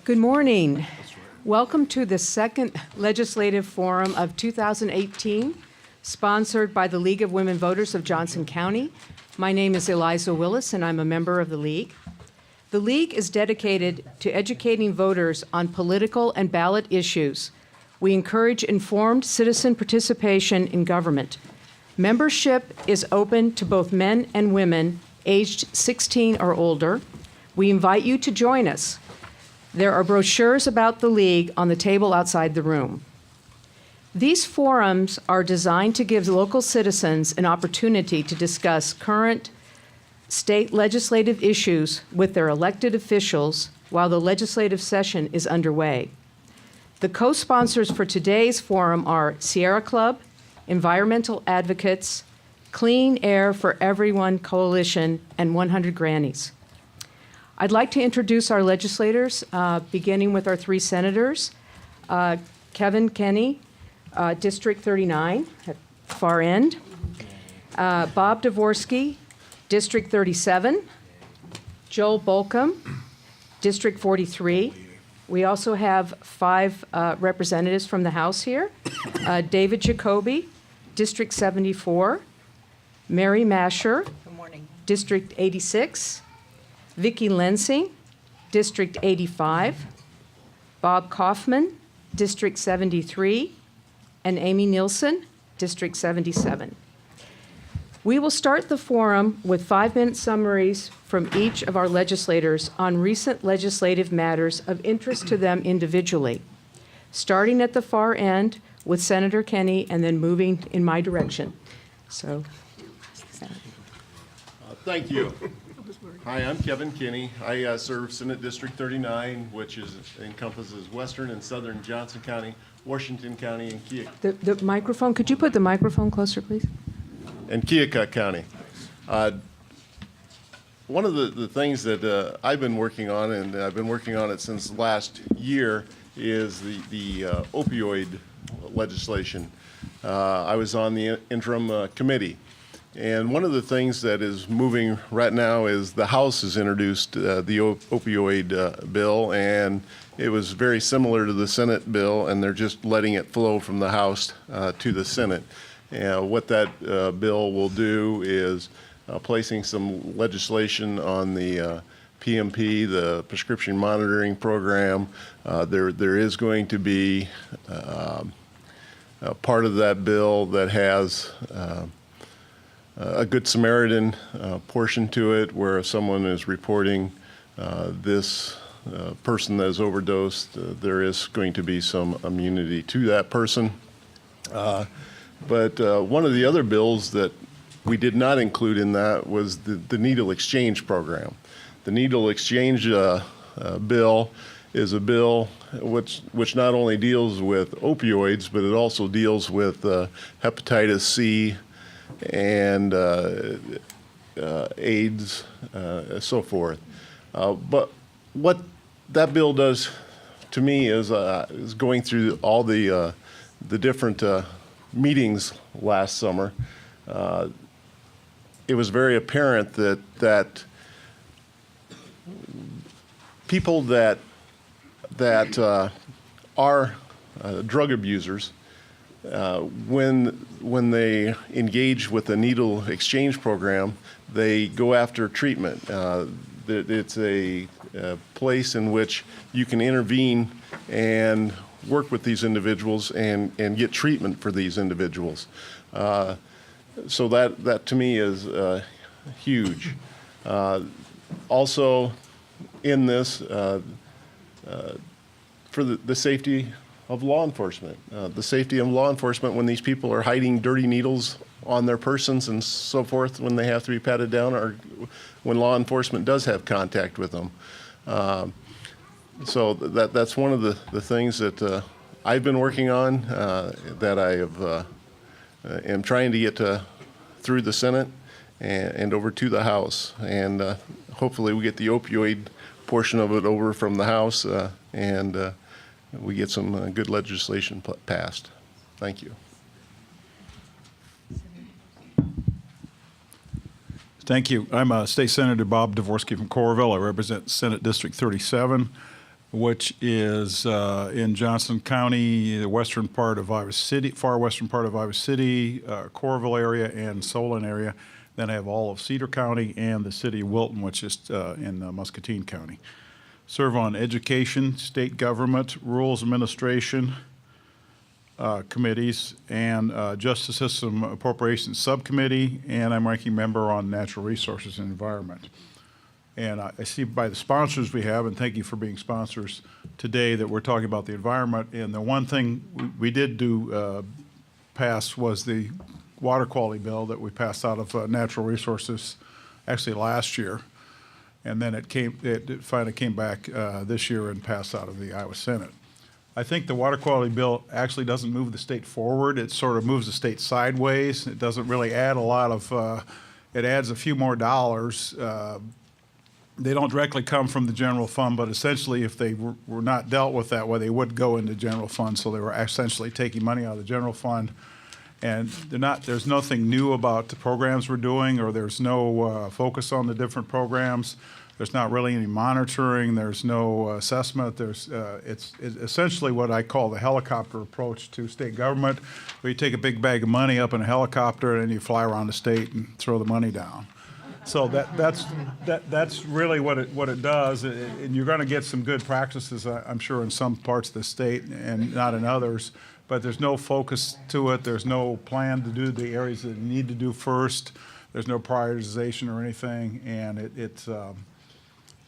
Good morning. Welcome to the second Legislative Forum of 2018, sponsored by the League of Women Voters of Johnson County. My name is Eliza Willis, and I'm a member of the League. The League is dedicated to educating voters on political and ballot issues. We encourage informed citizen participation in government. Membership is open to both men and women aged 16 or older. We invite you to join us. There are brochures about the League on the table outside the room. These forums are designed to give local citizens an opportunity to discuss current state legislative issues with their elected officials while the legislative session is underway. The co-sponsors for today's forum are Sierra Club, Environmental Advocates, Clean Air for Everyone Coalition, and 100 Grannies. I'd like to introduce our legislators, beginning with our three senators. Kevin Kenney, District 39, at far end. Bob Dvorsky, District 37. Joel Bolcom, District 43. We also have 5 representatives from the House here. David Jacoby, District 74. Mary Masher, good morning, District 86. Vicki Lensing, District 85. Bob Kaufman, District 73. And Amy Nielsen, District 77. We will start the forum with 5-minute summaries from each of our legislators on recent legislative matters of interest to them individually, starting at the far end with Senator Kenney and then moving in my direction. So, thank you. Hi, I'm Kevin Kenney. I serve Senate District 39, which encompasses western and southern Johnson County, Washington County, and Keokuk. The microphone, could you put the microphone closer, please? And Keokuk County. One of the things that I've been working on, and I've been working on it since last year, is the opioid legislation. I was on the interim committee. And one of the things that is moving right now is the House has introduced the opioid bill, and it was very similar to the Senate bill, and they're just letting it flow from the House to the Senate. What that bill will do is placing some legislation on the PMP, the Prescription Monitoring Program. There is going to be a part of that bill that has a Good Samaritan portion to it, where if someone is reporting this person that is overdosed, there is going to be some immunity to that person. But one of the other bills that we did not include in that was the needle exchange program. The needle exchange bill is a bill which not only deals with opioids, but it also deals with hepatitis C and AIDS, so forth. But what that bill does to me is going through all the different meetings last summer. It was very apparent that people that are drug abusers, when they engage with the needle exchange program, they go after treatment. It's a place in which you can intervene and work with these individuals and get treatment for these individuals. So that to me is huge. Also in this, for the safety of law enforcement. The safety of law enforcement when these people are hiding dirty needles on their persons and so forth, when they have to be patted down, or when law enforcement does have contact with them. So that's one of the things that I've been working on, that I am trying to get through the Senate and over to the House. And hopefully we get the opioid portion of it over from the House, and we get some good legislation passed. Thank you. Thank you. I'm State Senator Bob Dvorsky from Coralville. I represent Senate District 37. which is in Johnson County, the western part of Iowa City, far western part of Iowa City, Coralville area, and Solon area. Then I have all of Cedar County and the city of Wilton, which is in Muscatine County. Serve on education, state government, rules administration committees, and justice system appropriations subcommittee, and I'm ranking member on natural resources and environment. And I see by the sponsors we have, and thank you for being sponsors today, that we're talking about the environment. And the one thing we did do pass was the water quality bill that we passed out of natural resources actually last year. And then it finally came back this year and passed out of the Iowa Senate. I think the water quality bill actually doesn't move the state forward. It sort of moves the state sideways. It doesn't really add a lot of, it adds a few more dollars. They don't directly come from the general fund, but essentially if they were not dealt with that way, they would go into general fund. So they were essentially taking money out of the general fund. And there's nothing new about the programs we're doing, or there's no focus on the different programs. There's not really any monitoring. There's no assessment. It's essentially what I call the helicopter approach to state government, where you take a big bag of money up in a helicopter and you fly around the state and throw the money down. So that's really what it does, and you're going to get some good practices, I'm sure, in some parts of the state and not in others. But there's no focus to it. There's no plan to do the areas that you need to do first. There's no prioritization or anything, and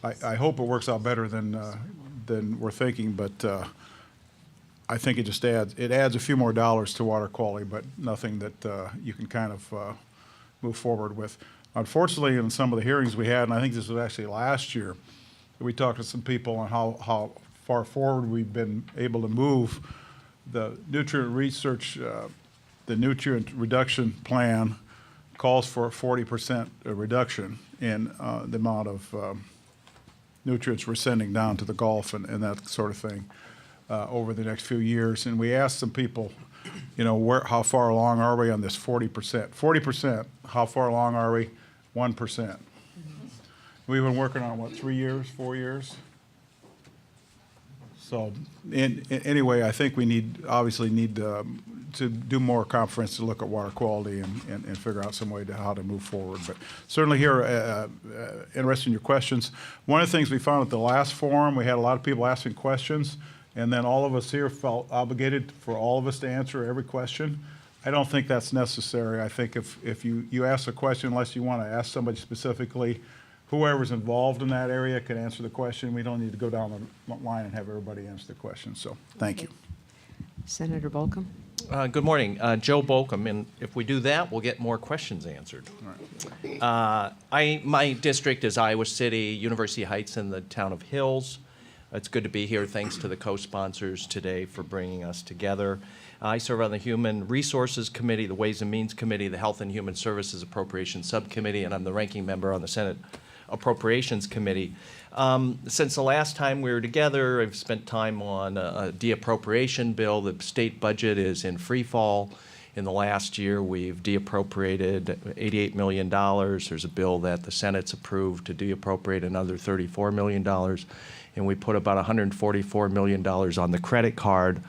I hope it works out better than we're thinking. But I think it just adds a few more dollars to water quality, but nothing that you can kind of move forward with. Unfortunately, in some of the hearings we had, and I think this was actually last year, we talked to some people on how far forward we've been able to move. The nutrient research, the nutrient reduction plan calls for a 40% reduction in the amount of nutrients we're sending down to the Gulf and that sort of thing over the next few years. And we asked some people, how far along are we on this 40%? 40%, how far along are we? 1%. We've been working on, 3 years, 4 years? So anyway, I think we obviously need to do more conference to look at water quality and figure out some way to how to move forward. But certainly here, interested in your questions. One of the things we found at the last forum, we had a lot of people asking questions, and then all of us here felt obligated for all of us to answer every question. I don't think that's necessary. I think if you ask a question, unless you want to ask somebody specifically, whoever's involved in that area can answer the question. We don't need to go down the line and have everybody answer the question. So thank you. Senator Bolcom. Good morning. Joe Bolcom, and if we do that, we'll get more questions answered. All right. My district is Iowa City, University Heights, and the town of Hills. It's good to be here. Thanks to the co-sponsors today for bringing us together. I serve on the Human Resources Committee, the Ways and Means Committee, the Health and Human Services Appropriations Subcommittee, and I'm the ranking member on the Senate Appropriations Committee. Since the last time we were together, I've spent time on a de-appropriation bill. The state budget is in free fall. In the last year, we've de-appropriated $88 million. There's a bill that the Senate's approved to de-appropriate another $34 million. And we put about $144 million on the credit card,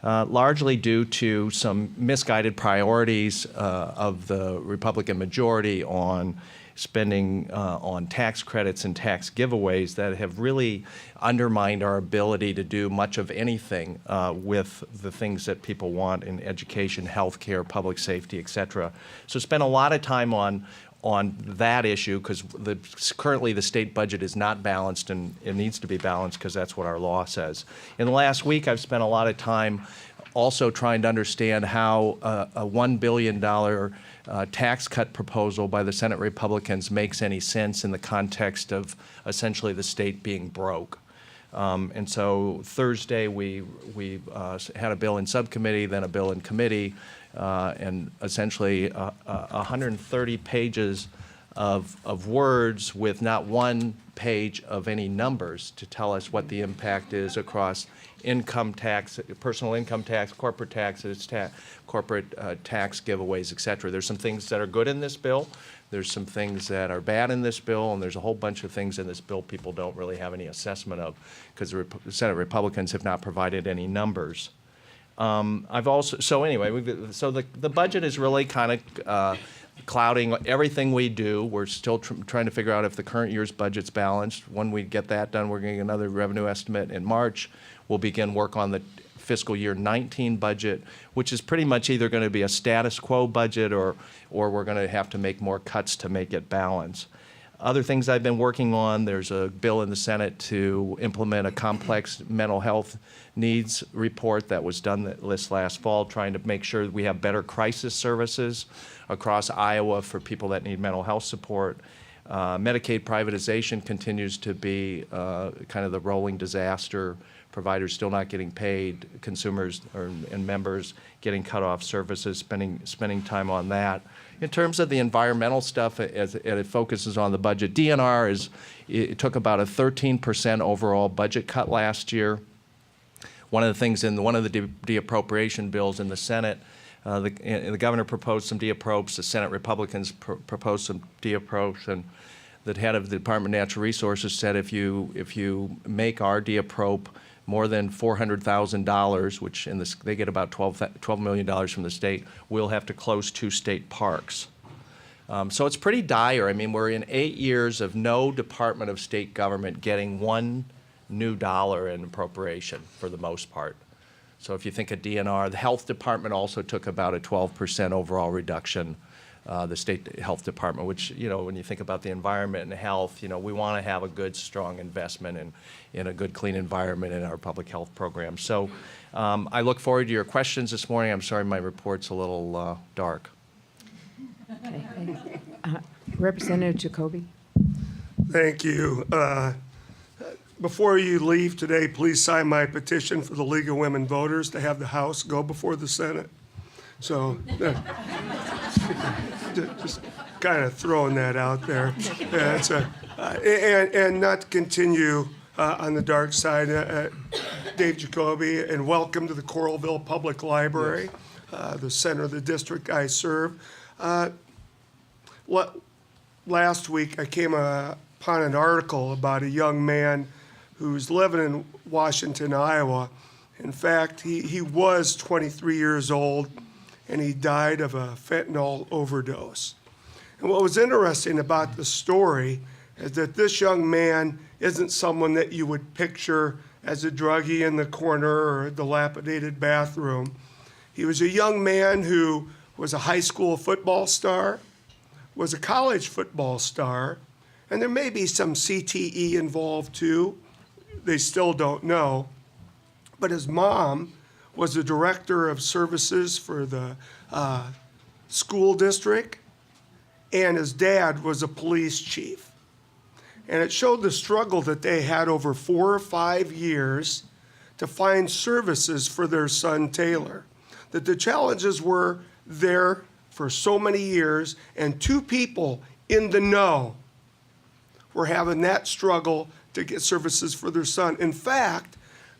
largely due to some misguided priorities of the Republican majority on spending on tax credits and tax giveaways that have really undermined our ability to do much of anything with the things that people want in education, healthcare, public safety, et cetera. So spent a lot of time on that issue because currently the state budget is not balanced, and it needs to be balanced because that's what our law says. In the last week, I've spent a lot of time also trying to understand how a $1 billion tax cut proposal by the Senate Republicans makes any sense in the context of essentially the state being broke. And so Thursday we had a bill in subcommittee, then a bill in committee, and essentially 130 pages of words with not one page of any numbers to tell us what the impact is across income tax, personal income tax, corporate taxes, corporate tax giveaways, et cetera. There's some things that are good in this bill. There's some things that are bad in this bill, and there's a whole bunch of things in this bill people don't really have any assessment of because the Senate Republicans have not provided any numbers. So the budget is really kind of clouding everything we do. We're still trying to figure out if the current year's budget's balanced. When we get that done, we're going to get another revenue estimate in March. We'll begin work on the fiscal year 19 budget, which is pretty much either going to be a status quo budget or we're going to have to make more cuts to make it balance. Other things I've been working on, there's a bill in the Senate to implement a complex mental health needs report that was done this last fall, trying to make sure we have better crisis services across Iowa for people that need mental health support. Medicaid privatization continues to be kind of the rolling disaster. Providers still not getting paid, consumers and members getting cut off services, spending time on that. In terms of the environmental stuff, as it focuses on the budget, DNR it took about a 13% overall budget cut last year. One of the things in one of the de-appropriation bills in the Senate, the governor proposed some de-appropes, the Senate Republicans proposed some de-appropes, and the head of the Department of Natural Resources said if you make our de-apprope more than $400,000, which they get about $12 million from the state, we'll have to close 2 state parks. So it's pretty dire. I mean, we're in 8 years of no Department of State government getting one new dollar in appropriation for the most part. So if you think of DNR, the health department also took about a 12% overall reduction. The state health department, which, when you think about the environment and health, we want to have a good, strong investment in a good, clean environment in our public health program. So I look forward to your questions this morning. I'm sorry my report's a little dark. Okay, thanks. Representative Jacoby. Thank you. Before you leave today, please sign my petition for the League of Women Voters to have the House go before the Senate. So just kind of throwing that out there. And not to continue on the dark side, Dave Jacoby, and welcome to the Coralville Public Library, the center of the district I serve. Last week, I came upon an article about a young man who's living in Washington, Iowa. In fact, he was 23 years old, and he died of a fentanyl overdose. And what was interesting about the story is that this young man isn't someone that you would picture as a druggie in the corner or a dilapidated bathroom. He was a young man who was a high school football star, was a college football star, and there may be some CTE involved too. They still don't know. But his mom was the director of services for the school district, and his dad was a police chief. And it showed the struggle that they had over 4 or 5 years to find services for their son, Taylor. That the challenges were there for so many years, and 2 people in the know were having that struggle to get services for their son. In fact,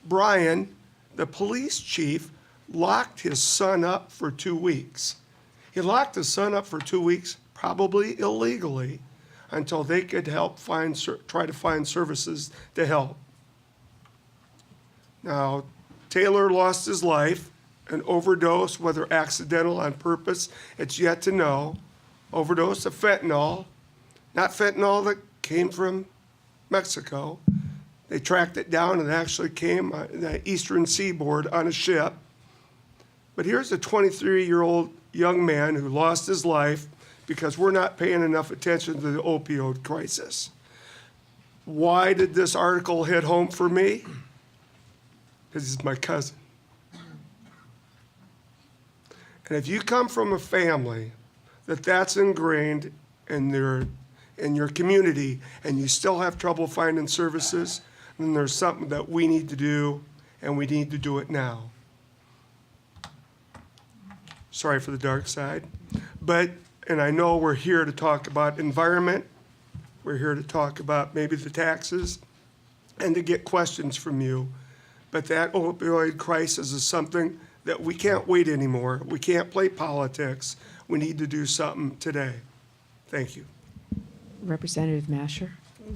Brian, the police chief, locked his son up for 2 weeks. He locked his son up for 2 weeks, probably illegally, until they could try to find services to help. Now, Taylor lost his life, an overdose, whether accidental, on purpose, it's yet to know. Overdose of fentanyl, not fentanyl that came from Mexico. They tracked it down and it actually came on the eastern seaboard on a ship. But here's a 23-year-old young man who lost his life because we're not paying enough attention to the opioid crisis. Why did this article hit home for me? Because he's my cousin. And if you come from a family that's ingrained in your community and you still have trouble finding services, then there's something that we need to do, and we need to do it now. Sorry for the dark side. And I know we're here to talk about environment. We're here to talk about maybe the taxes and to get questions from you. But that opioid crisis is something that we can't wait anymore. We can't play politics. We need to do something today. Thank you. Representative Masher.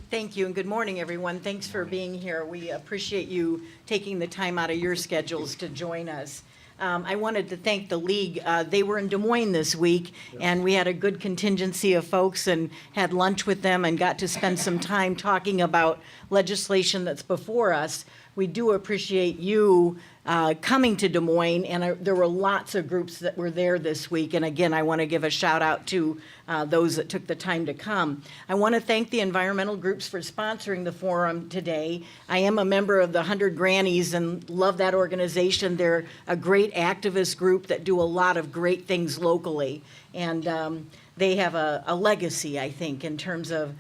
Thank you, and good morning, everyone. Thanks for being here. We appreciate you taking the time out of your schedules to join us. I wanted to thank the League. They were in Des Moines this week, and we had a good contingency of folks and had lunch with them and got to spend some time talking about legislation that's before us. We do appreciate you coming to Des Moines, and there were lots of groups that were there this week. And again, I want to give a shout out to those that took the time to come. I want to thank the environmental groups for sponsoring the forum today. I am a member of the 100 Grannies and love that organization. They're a great activist group that do a lot of great things locally. And they have a legacy, I think, in terms of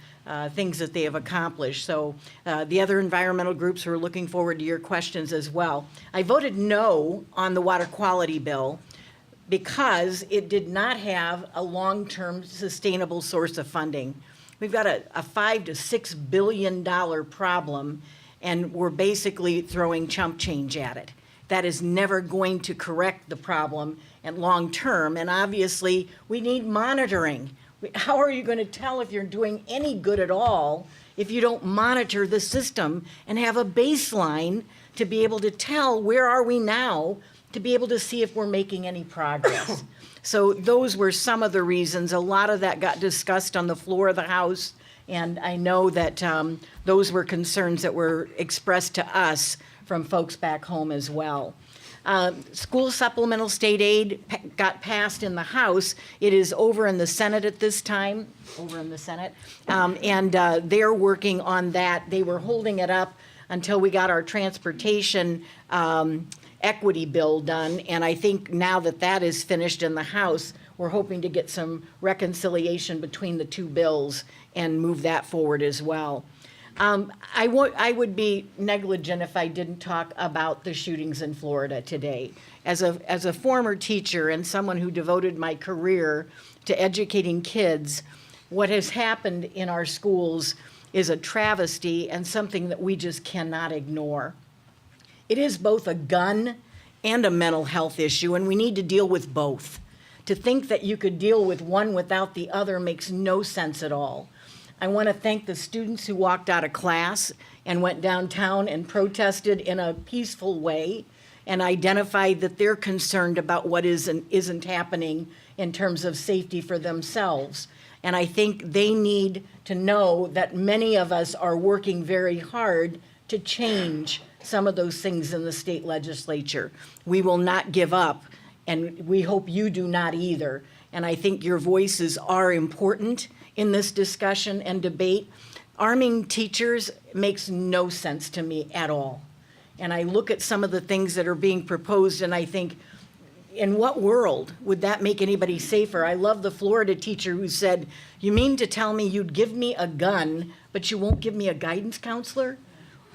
things that they have accomplished. So the other environmental groups are looking forward to your questions as well. I voted no on the water quality bill because it did not have a long-term sustainable source of funding. We've got a $5 to $6 billion problem, and we're basically throwing chump change at it. That is never going to correct the problem and long term, and obviously we need monitoring. How are you going to tell if you're doing any good at all if you don't monitor the system and have a baseline to be able to tell where are we now, to be able to see if we're making any progress? So those were some of the reasons. A lot of that got discussed on the floor of the House, and I know that those were concerns that were expressed to us from folks back home as well. School supplemental state aid got passed in the House. It is over in the Senate at this time, and they're working on that. They were holding it up until we got our transportation equity bill done, and I think now that that is finished in the House, we're hoping to get some reconciliation between the two bills and move that forward as well. I would be negligent if I didn't talk about the shootings in Florida today. As a former teacher and someone who devoted my career to educating kids, what has happened in our schools is a travesty and something that we just cannot ignore. It is both a gun and a mental health issue, and we need to deal with both. To think that you could deal with one without the other makes no sense at all. I want to thank the students who walked out of class and went downtown and protested in a peaceful way and identified that they're concerned about what isn't happening in terms of safety for themselves. And I think they need to know that many of us are working very hard to change some of those things in the state legislature. We will not give up, and we hope you do not either. And I think your voices are important in this discussion and debate. Arming teachers makes no sense to me at all. And I look at some of the things that are being proposed and I think, in what world would that make anybody safer? I love the Florida teacher who said, "You mean to tell me you'd give me a gun, but you won't give me a guidance counselor?"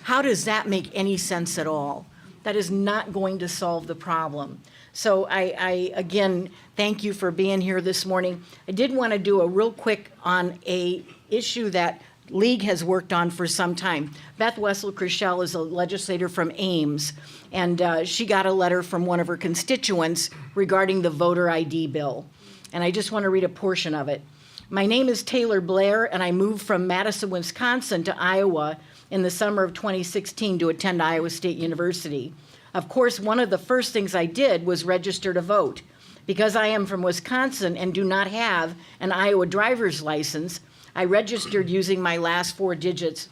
How does that make any sense at all? That is not going to solve the problem. So I again, thank you for being here this morning. I did want to do a real quick on a issue that League has worked on for some time. Beth Wessel-Chrishell is a legislator from Ames, and she got a letter from one of her constituents regarding the voter ID bill. And I just want to read a portion of it. "My name is Taylor Blair, and I moved from Madison, Wisconsin to Iowa in the summer of 2016 to attend Iowa State University. Of course, one of the first things I did was register to vote. Because I am from Wisconsin and do not have an Iowa driver's license, I registered using my last 4 digits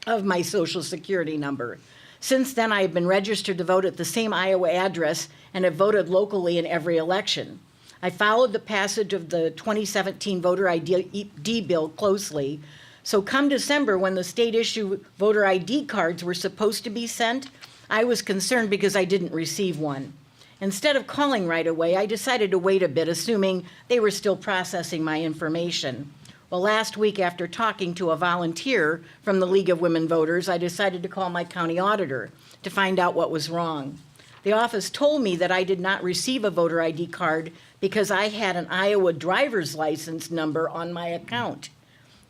of my Social Security number. Since then, I have been registered to vote at the same Iowa address and have voted locally in every election. I followed the passage of the 2017 voter ID bill closely, so come December, when the state issue voter ID cards were supposed to be sent, I was concerned because I didn't receive one. Instead of calling right away, I decided to wait a bit, assuming they were still processing my information. Well, last week, after talking to a volunteer from the League of Women Voters, I decided to call my county auditor to find out what was wrong. The office told me that I did not receive a voter ID card because I had an Iowa driver's license number on my account.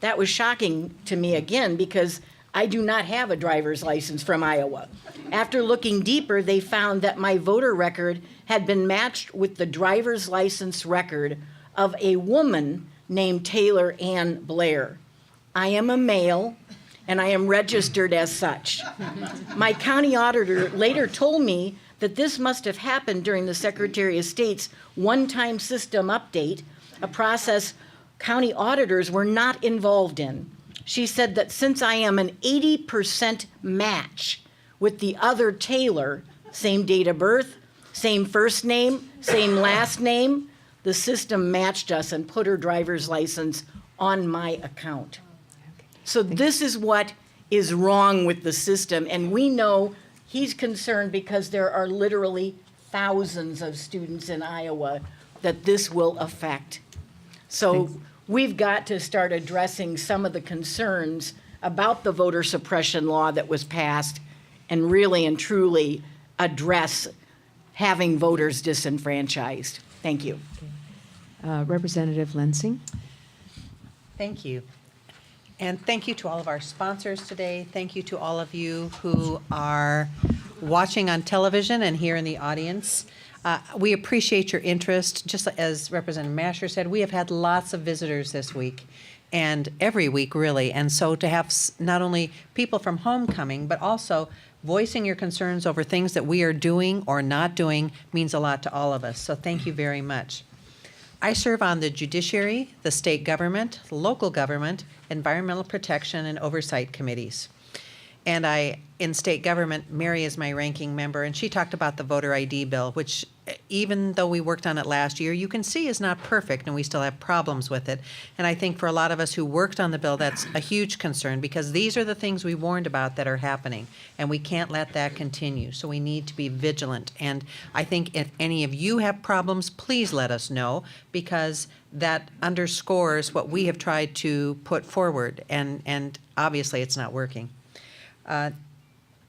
That was shocking to me again because I do not have a driver's license from Iowa. After looking deeper, they found that my voter record had been matched with the driver's license record of a woman named Taylor Ann Blair. I am a male, and I am registered as such. My county auditor later told me that this must have happened during the Secretary of State's one-time system update, a process county auditors were not involved in. She said that since I am an 80% match with the other Taylor, same date of birth, same first name, same last name, the system matched us and put her driver's license on my account. So this is what is wrong with the system, and we know he's concerned because there are literally thousands of students in Iowa that this will affect. So we've got to start addressing some of the concerns about the voter suppression law that was passed and really and truly address having voters disenfranchised. Thank you. Representative Lensing. Thank you. And thank you to all of our sponsors today. Thank you to all of you who are watching on television and here in the audience. We appreciate your interest. Just as Representative Masher said, we have had lots of visitors this week and every week, really. And so to have not only people from home coming, but also voicing your concerns over things that we are doing or not doing means a lot to all of us. So thank you very much. I serve on the judiciary, the state government, local government, environmental protection, and oversight committees. And in state government, Mary is my ranking member, and she talked about the voter ID bill, which even though we worked on it last year, you can see is not perfect, and we still have problems with it. And I think for a lot of us who worked on the bill, that's a huge concern, because these are the things we warned about that are happening, and we can't let that continue. So we need to be vigilant. And I think if any of you have problems, please let us know, because that underscores what we have tried to put forward, and obviously it's not working.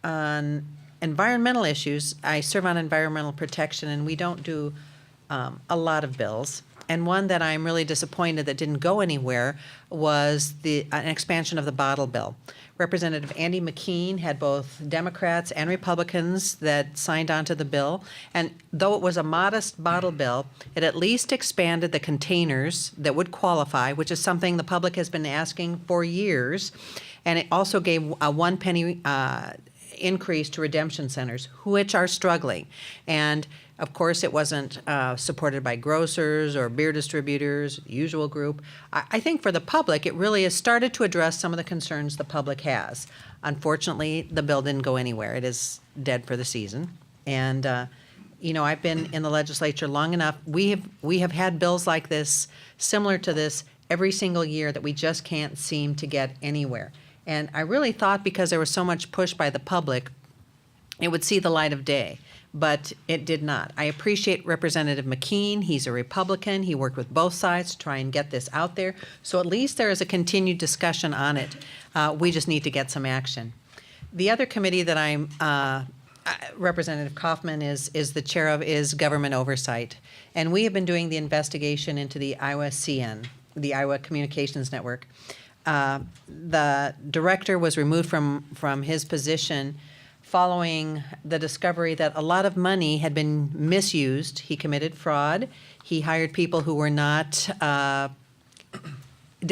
On environmental issues, I serve on environmental protection, and we don't do a lot of bills. And one that I'm really disappointed that didn't go anywhere was an expansion of the bottle bill. Representative Andy McKean had both Democrats and Republicans that signed onto the bill. And though it was a modest bottle bill, it at least expanded the containers that would qualify, which is something the public has been asking for years. And it also gave a 1 penny increase to redemption centers, which are struggling. And of course, it wasn't supported by grocers or beer distributors, usual group. I think for the public, it really has started to address some of the concerns the public has. Unfortunately, the bill didn't go anywhere. It is dead for the season. And I've been in the legislature long enough. We have had bills like this, similar to this, every single year that we just can't seem to get anywhere. And I really thought because there was so much push by the public, it would see the light of day, but it did not. I appreciate Representative McKean. He's a Republican. He worked with both sides to try and get this out there. So at least there is a continued discussion on it. We just need to get some action. The other committee that I'm Representative Kaufman is the chair of is government oversight. And we have been doing the investigation into the Iowa CN, the Iowa Communications Network. The director was removed from his position following the discovery that a lot of money had been misused. He committed fraud. He hired people who were did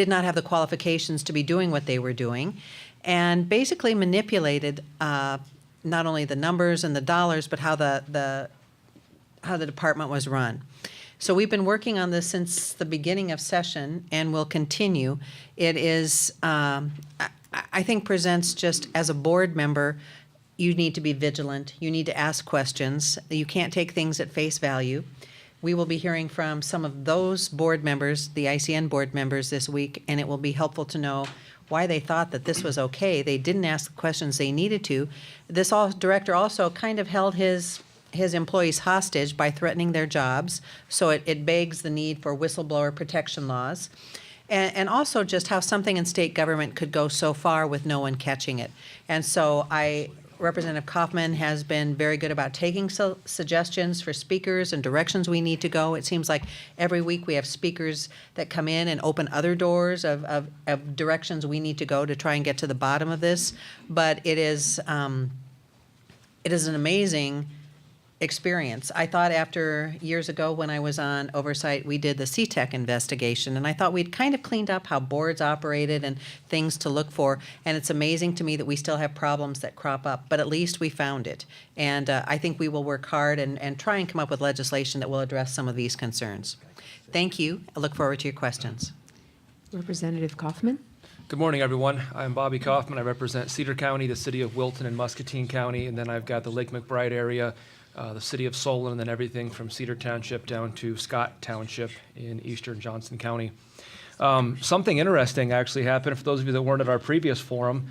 not have the qualifications to be doing what they were doing, and basically manipulated not only the numbers and the dollars, but how the department was run. So we've been working on this since the beginning of session and will continue. It is, I think, presents just as a board member, you need to be vigilant. You need to ask questions. You can't take things at face value. We will be hearing from some of those board members, the ICN board members this week, and it will be helpful to know why they thought that this was okay. They didn't ask the questions they needed to. This director also kind of held his employees hostage by threatening their jobs, so it begs the need for whistleblower protection laws, and also just how something in state government could go so far with no one catching it. And so Representative Kaufman has been very good about taking suggestions for speakers and directions we need to go. It seems like every week we have speakers that come in and open other doors of directions we need to go to try and get to the bottom of this. But it is an amazing experience. I thought after years ago when I was on oversight, we did the CTEC investigation, and I thought we'd kind of cleaned up how boards operated and things to look for. And it's amazing to me that we still have problems that crop up, but at least we found it. And I think we will work hard and try and come up with legislation that will address some of these concerns. Thank you. I look forward to your questions. Representative Kaufman? Good morning, everyone. I'm Bobby Kaufman. I represent Cedar County, the city of Wilton, and Muscatine County, and then I've got the Lake McBride area, the city of Solon, and then everything from Cedar Township down to Scott Township in eastern Johnson County. Something interesting actually happened. For those of you that weren't at our previous forum,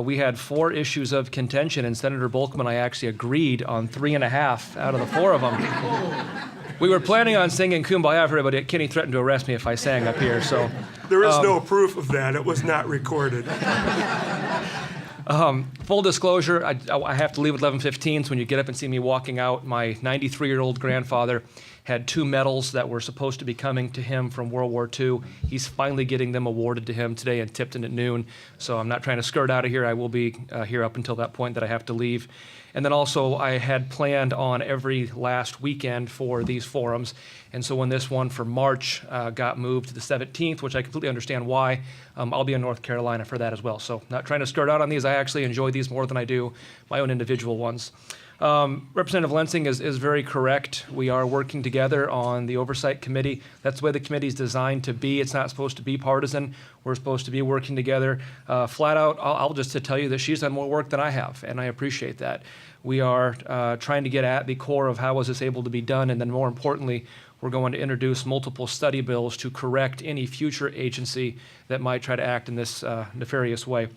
we had 4 issues of contention, and Senator Bolkman and I actually agreed on 3.5 out of the 4 of them. We were planning on singing Kumbaya for everybody. Kenny threatened to arrest me if I sang up here, so. There is no proof of that. It was not recorded. Full disclosure, I have to leave at 11:15, so when you get up and see me walking out, my 93-year-old grandfather had 2 medals that were supposed to be coming to him from World War II. He's finally getting them awarded to him today in Tipton at noon, so I'm not trying to skirt out of here. I will be here up until that point that I have to leave. And then also, I had planned on every last weekend for these forums. And so when this one for March got moved to the 17th, which I completely understand why, I'll be in North Carolina for that as well. So not trying to skirt out on these. I actually enjoy these more than I do my own individual ones. Representative Lensing is very correct. We are working together on the Oversight Committee. That's the way the committee is designed to be. It's not supposed to be partisan. We're supposed to be working together. Flat out, I'll just to tell you that she's done more work than I have, and I appreciate that. We are trying to get at the core of how was this able to be done, and then more importantly, we're going to introduce multiple study bills to correct any future agency that might try to act in this nefarious way.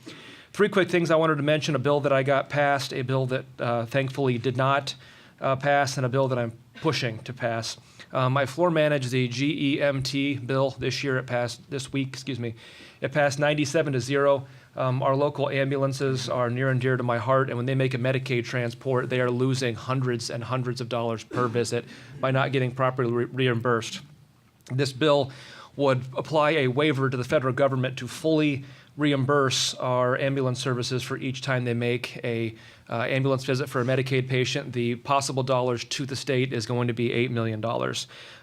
3 quick things I wanted to mention: a bill that I got passed, a bill that thankfully did not pass, and a bill that I'm pushing to pass. I floor managed the GEMT bill this year. It passed this week, It passed 97-0. Our local ambulances are near and dear to my heart, and when they make a Medicaid transport, they are losing hundreds and hundreds of dollars per visit by not getting properly reimbursed. This bill would apply a waiver to the federal government to fully reimburse our ambulance services for each time they make a ambulance visit for a Medicaid patient. The possible dollars to the state is going to be $8 million.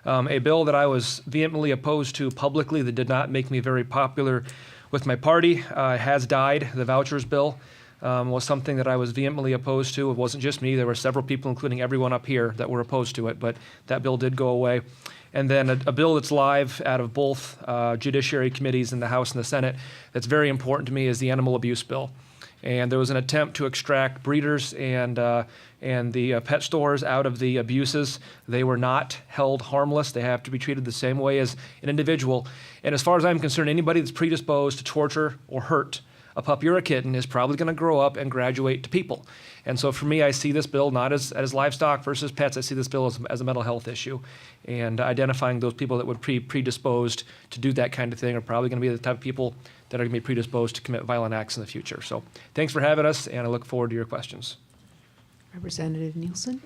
A bill that I was vehemently opposed to publicly that did not make me very popular with my party has died. The vouchers bill was something that I was vehemently opposed to. It wasn't just me. There were several people, including everyone up here, that were opposed to it, but that bill did go away. And then a bill that's live out of both judiciary committees in the House and the Senate that's very important to me is the animal abuse bill. And there was an attempt to extract breeders and the pet stores out of the abuses. They were not held harmless. They have to be treated the same way as an individual. And as far as I'm concerned, anybody that's predisposed to torture or hurt a puppy or a kitten is probably going to grow up and graduate to people. And so for me, I see this bill not as livestock versus pets. I see this bill as a mental health issue. And identifying those people that would be predisposed to do that kind of thing are probably going to be the type of people that are going to be predisposed to commit violent acts in the future. So thanks for having us, and I look forward to your questions. Representative Nielsen?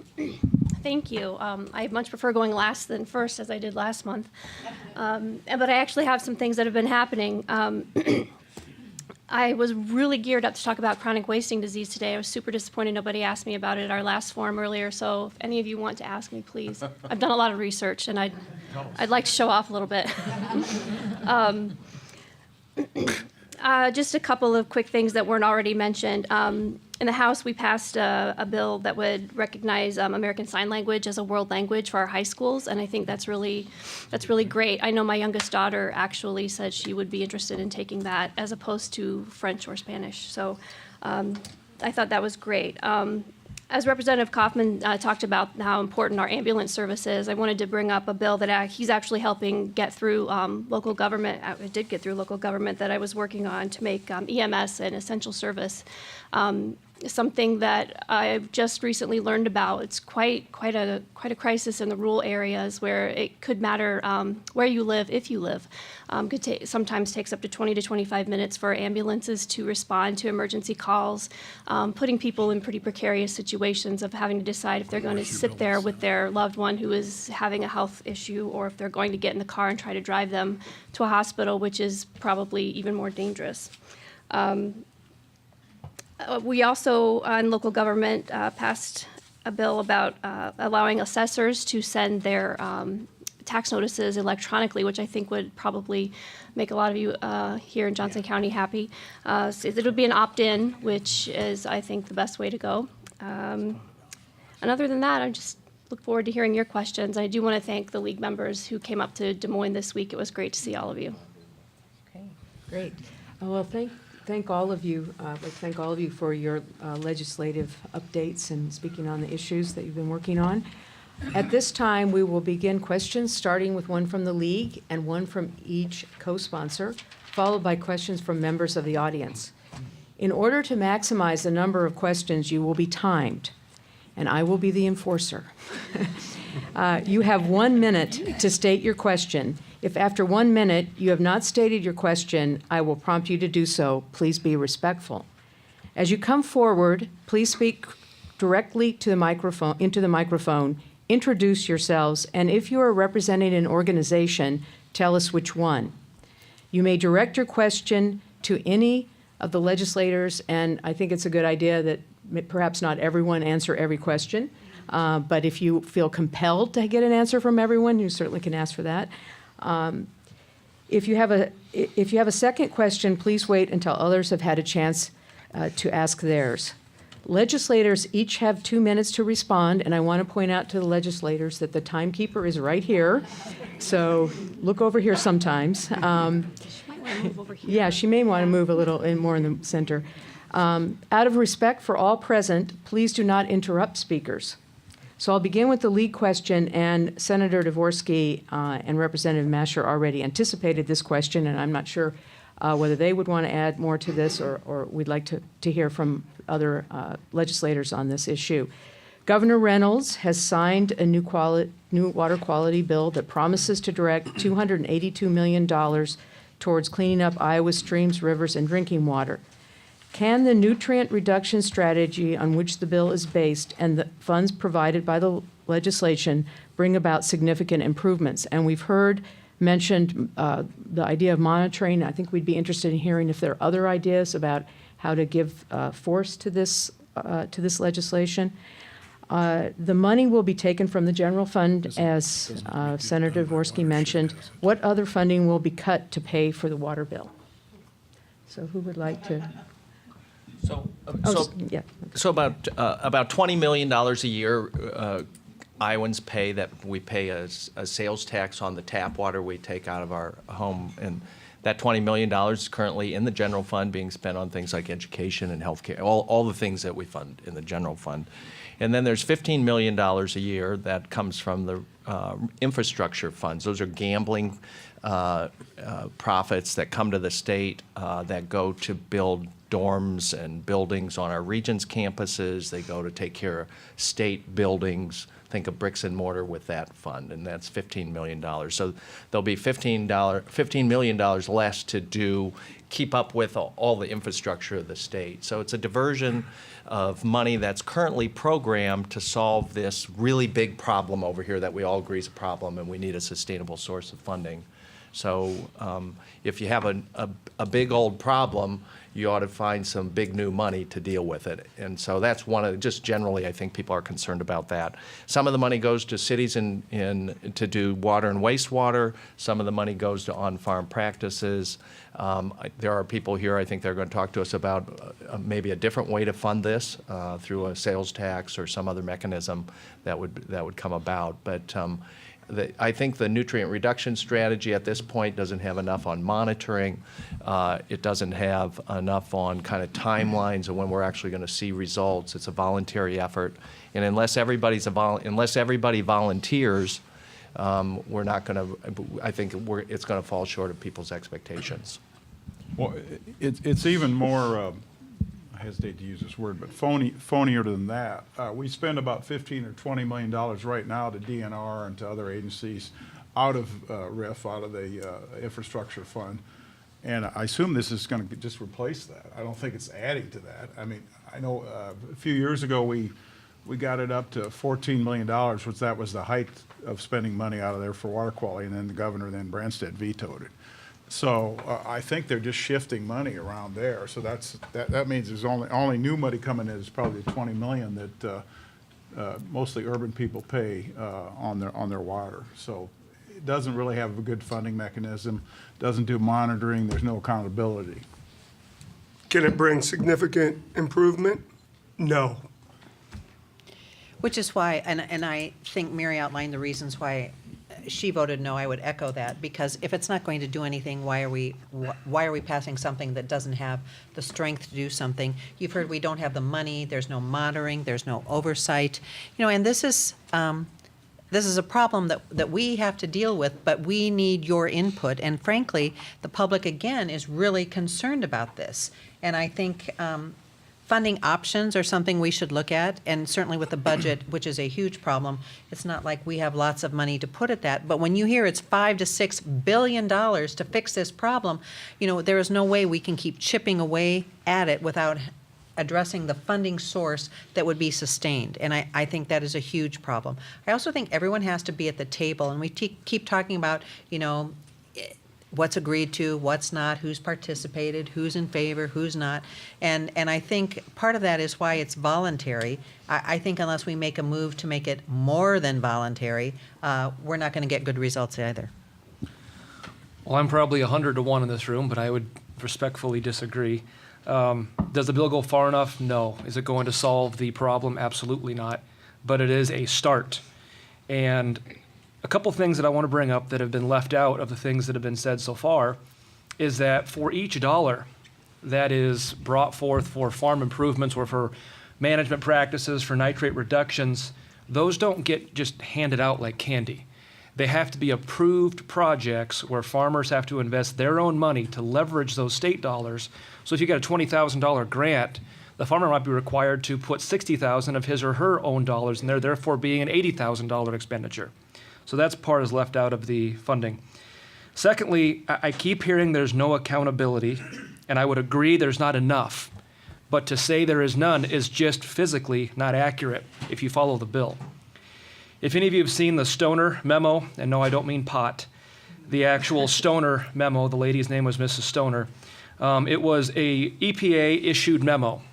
Thank you. I much prefer going last than first, as I did last month. But I actually have some things that have been happening. I was really geared up to talk about chronic wasting disease today. I was super disappointed nobody asked me about it at our last forum earlier, so if any of you want to ask me, please. I've done a lot of research, and I'd like to show off a little bit. Just a couple of quick things that weren't already mentioned. In the House, we passed a bill that would recognize American Sign Language as a world language for our high schools, and I think that's really great. I know my youngest daughter actually said she would be interested in taking that as opposed to French or Spanish. So I thought that was great. As Representative Kaufman talked about how important our ambulance service is, I wanted to bring up a bill that he's actually helping get through local government. It did get through local government that I was working on to make EMS an essential service. Something that I've just recently learned about. It's quite a crisis in the rural areas where it could matter where you live, if you live. Sometimes takes up to 20 to 25 minutes for ambulances to respond to emergency calls, putting people in pretty precarious situations of having to decide if they're going to sit there with their loved one who is having a health issue, or if they're going to get in the car and try to drive them to a hospital, which is probably even more dangerous. We also, in local government, passed a bill about allowing assessors to send their tax notices electronically, which I think would probably make a lot of you here in Johnson County happy. So it would be an opt-in, which is, I think, the best way to go. And other than that, I just look forward to hearing your questions. I do want to thank the league members who came up to Des Moines this week. It was great to see all of you. Okay, great. Well, thank all of you. Thank all of you for your legislative updates and speaking on the issues that you've been working on. At this time, we will begin questions, starting with one from the league and one from each co-sponsor, followed by questions from members of the audience. In order to maximize the number of questions, you will be timed, and I will be the enforcer. You have 1 minute to state your question. If after 1 minute you have not stated your question, I will prompt you to do so. Please be respectful. As you come forward, please speak directly to the microphone, into the microphone, introduce yourselves, and if you are representing an organization, tell us which one. You may direct your question to any of the legislators, and I think it's a good idea that perhaps not everyone answer every question, but if you feel compelled to get an answer from everyone, you certainly can ask for that. If you have a second question, please wait until others have had a chance to ask theirs. Legislators each have 2 minutes to respond, and I want to point out to the legislators that the timekeeper is right here, so look over here sometimes. Yeah, she may want to move a little more in the center. Out of respect for all present, please do not interrupt speakers. So I'll begin with the lead question, and Senator Dvorsky and Representative Masher already anticipated this question, and I'm not sure whether they would want to add more to this or we'd like to hear from other legislators on this issue. Governor Reynolds has signed a new water quality bill that promises to direct $282 million towards cleaning up Iowa's streams, rivers, and drinking water. Can the nutrient reduction strategy on which the bill is based and the funds provided by the legislation bring about significant improvements? And we've heard mentioned the idea of monitoring. I think we'd be interested in hearing if there are other ideas about how to give force to this legislation. The money will be taken from the general fund, as Senator Dvorsky mentioned. What other funding will be cut to pay for the water bill? So who would like to? So about $20 million a year Iowans pay, that we pay a sales tax on the tap water we take out of our home, and that $20 million is currently in the general fund being spent on things like education and healthcare, all the things that we fund in the general fund. And then there's $15 million a year that comes from the infrastructure funds. Those are gambling profits that come to the state that go to build dorms and buildings on our region's campuses. They go to take care of state buildings. Think of bricks and mortar with that fund, and that's $15 million. So there'll be $15 million less to keep up with all the infrastructure of the state. So it's a diversion of money that's currently programmed to solve this really big problem over here that we all agree is a problem, and we need a sustainable source of funding. So if you have a big old problem, you ought to find some big new money to deal with it. And so that's one of, just generally, I think people are concerned about that. Some of the money goes to cities to do water and wastewater. Some of the money goes to on-farm practices. There are people here, I think they're going to talk to us about maybe a different way to fund this through a sales tax or some other mechanism that would come about. But I think the nutrient reduction strategy at this point doesn't have enough on monitoring. It doesn't have enough on kind of timelines of when we're actually going to see results. It's a voluntary effort, and unless everybody volunteers, we're not going to. I think it's going to fall short of people's expectations. Well, it's even more. I hesitate to use this word, but phonier than that. We spend about $15 or $20 million right now to DNR and to other agencies out of RIF, out of the infrastructure fund. And I assume this is going to just replace that. I don't think it's adding to that. I mean, I know a few years ago we got it up to $14 million, which that was the height of spending money out of there for water quality, and then the governor, Branstad, vetoed it. So I think they're just shifting money around there. So that means there's only new money coming in is probably $20 million that mostly urban people pay on their water. So it doesn't really have a good funding mechanism, doesn't do monitoring, there's no accountability. Can it bring significant improvement? No. Which is why, and I think Mary outlined the reasons why she voted no. I would echo that, because if it's not going to do anything, why are we passing something that doesn't have the strength to do something? You've heard we don't have the money, there's no monitoring, there's no oversight. And this is a problem that we have to deal with, but we need your input. And frankly, the public, again, is really concerned about this. And I think funding options are something we should look at, and certainly with the budget, which is a huge problem, it's not like we have lots of money to put at that. But when you hear it's $5 to $6 billion to fix this problem, there is no way we can keep chipping away at it without addressing the funding source that would be sustained. And I think that is a huge problem. I also think everyone has to be at the table, and we keep talking about, what's agreed to, what's not, who's participated, who's in favor, who's not. And I think part of that is why it's voluntary. I think unless we make a move to make it more than voluntary, we're not going to get good results either. Well, I'm probably 100 to 1 in this room, but I would respectfully disagree. Does the bill go far enough? No. Is it going to solve the problem? Absolutely not. But it is a start. And a couple things that I want to bring up that have been left out of the things that have been said so far is that for each dollar that is brought forth for farm improvements or for management practices, for nitrate reductions, those don't get just handed out like candy. They have to be approved projects where farmers have to invest their own money to leverage those state dollars. So if you get a $20,000 grant, the farmer might be required to put $60,000 of his or her own dollars in there, therefore being an $80,000 expenditure. So that's part is left out of the funding. Secondly, I keep hearing there's no accountability, and I would agree there's not enough. But to say there is none is just physically not accurate if you follow the bill. If any of you have seen the Stoner memo, and no, I don't mean pot, the actual Stoner memo, the lady's name was Mrs. Stoner, it was a EPA-issued memo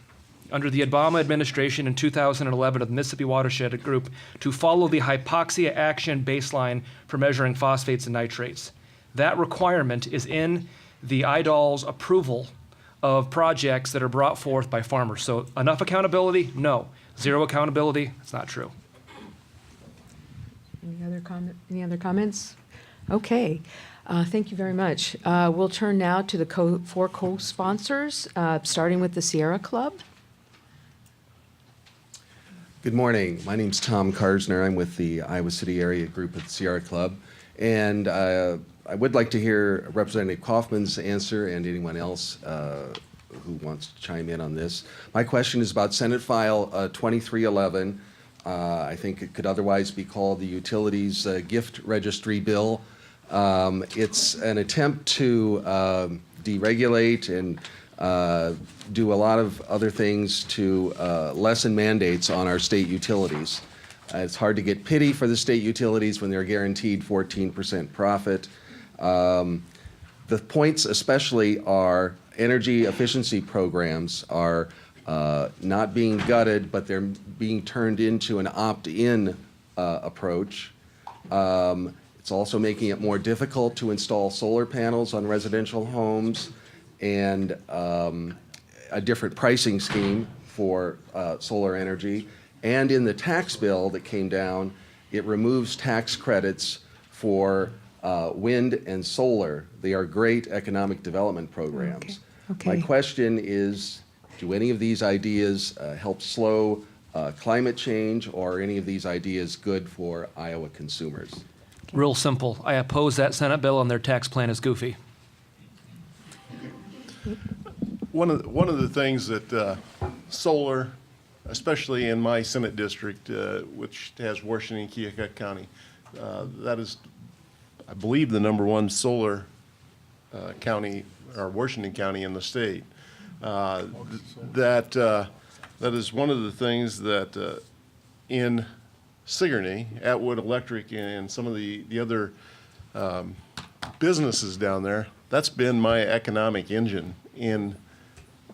under the Obama administration in 2011 of the Mississippi Watershed Group to follow the hypoxia action baseline for measuring phosphates and nitrates. That requirement is in the IDOL's approval of projects that are brought forth by farmers. So enough accountability? No. Zero accountability? It's not true. Any other comments? Okay. Thank you very much. We'll turn now to the four co-sponsors, starting with the Sierra Club. Good morning. My name's Tom Karsner. I'm with the Iowa City Area Group at the Sierra Club. And I would like to hear Representative Kaufman's answer and anyone else who wants to chime in on this. My question is about Senate File 2311. I think it could otherwise be called the Utilities Gift Registry Bill. It's an attempt to deregulate and do a lot of other things to lessen mandates on our state utilities. It's hard to get pity for the state utilities when they're guaranteed 14% profit. The points especially are energy efficiency programs are not being gutted, but they're being turned into an opt-in approach. It's also making it more difficult to install solar panels on residential homes, and a different pricing scheme for solar energy. And in the tax bill that came down, it removes tax credits for wind and solar. They are great economic development programs. Okay. My question is, do any of these ideas help slow climate change, or are any of these ideas good for Iowa consumers? Real simple. I oppose that Senate bill, and their tax plan is goofy. One of the things that solar, especially in my Senate district, which has Washington and Keokuk County, that is, I believe, the #1 solar county, or Washington County in the state. That is one of the things that in Sigourney, Atwood Electric, and some of the other businesses down there, that's been my economic engine in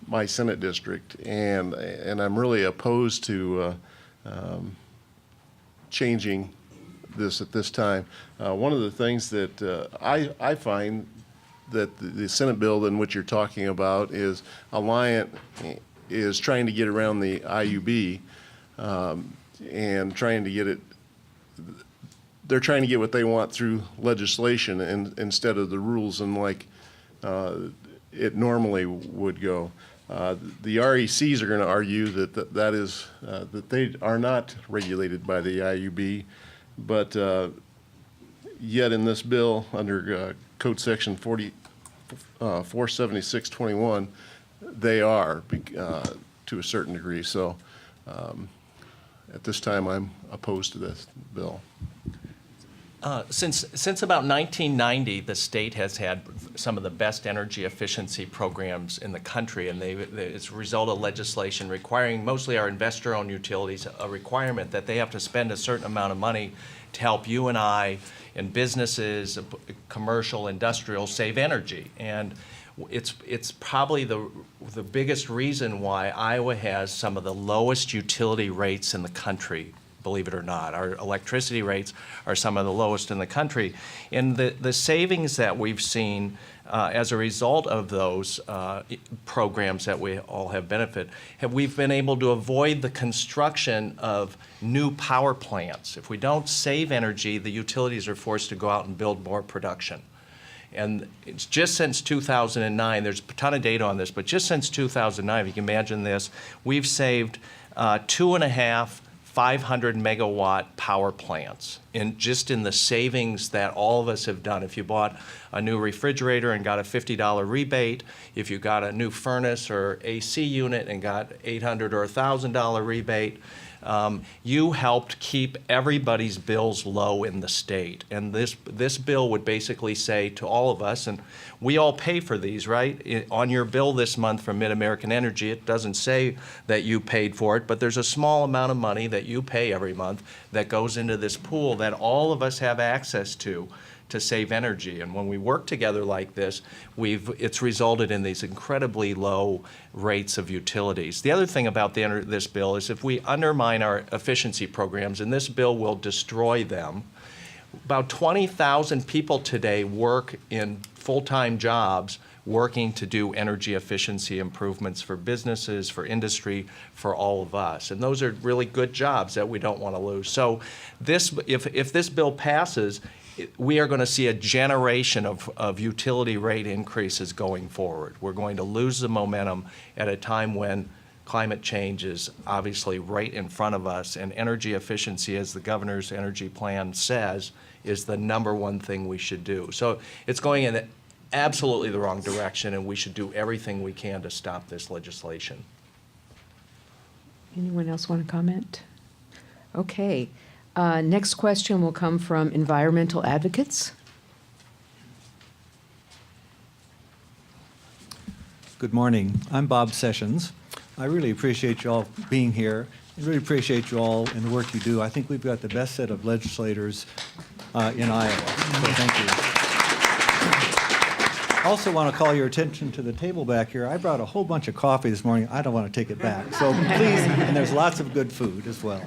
my Senate district, and I'm really opposed to changing this at this time. One of the things that I find that the Senate bill in which you're talking about is Alliant is trying to get around the IUB and trying to get it. They're trying to get what they want through legislation instead of the rules and like it normally would go. The RECs are going to argue that that they are not regulated by the IUB, but yet in this bill under Code Section 47621, they are to a certain degree. So at this time, I'm opposed to this bill. Since about 1990, the state has had some of the best energy efficiency programs in the country, and it's a result of legislation requiring mostly our investor-owned utilities a requirement that they have to spend a certain amount of money to help you and I and businesses, commercial, industrial, save energy. And it's probably the biggest reason why Iowa has some of the lowest utility rates in the country. Believe it or not, our electricity rates are some of the lowest in the country. And the savings that we've seen as a result of those programs that we all have benefit, we've been able to avoid the construction of new power plants. If we don't save energy, the utilities are forced to go out and build more production. And it's just since 2009, there's a ton of data on this, but just since 2009, if you can imagine this, we've saved 2.5 500 megawatt power plants just in the savings that all of us have done. If you bought a new refrigerator and got a $50 rebate, if you got a new furnace or AC unit and got $800 or $1,000 rebate, you helped keep everybody's bills low in the state. And this bill would basically say to all of us, and we all pay for these, right? On your bill this month from Mid-American Energy, it doesn't say that you paid for it, but there's a small amount of money that you pay every month that goes into this pool that all of us have access to save energy. And when we work together like this, it's resulted in these incredibly low rates of utilities. The other thing about this bill is if we undermine our efficiency programs, and this bill will destroy them, about 20,000 people today work in full-time jobs working to do energy efficiency improvements for businesses, for industry, for all of us. And those are really good jobs that we don't want to lose. So if this bill passes, we are going to see a generation of utility rate increases going forward. We're going to lose the momentum at a time when climate change is obviously right in front of us, and energy efficiency, as the governor's energy plan says, is the #1 thing we should do. So it's going in absolutely the wrong direction, and we should do everything we can to stop this legislation. Anyone else want to comment? Okay. Next question will come from environmental advocates. Good morning. I'm Bob Sessions. I really appreciate you all being here. I really appreciate you all and the work you do. I think we've got the best set of legislators in Iowa, so thank you. I also want to call your attention to the table back here. I brought a whole bunch of coffee this morning. I don't want to take it back. So please, and there's lots of good food as well.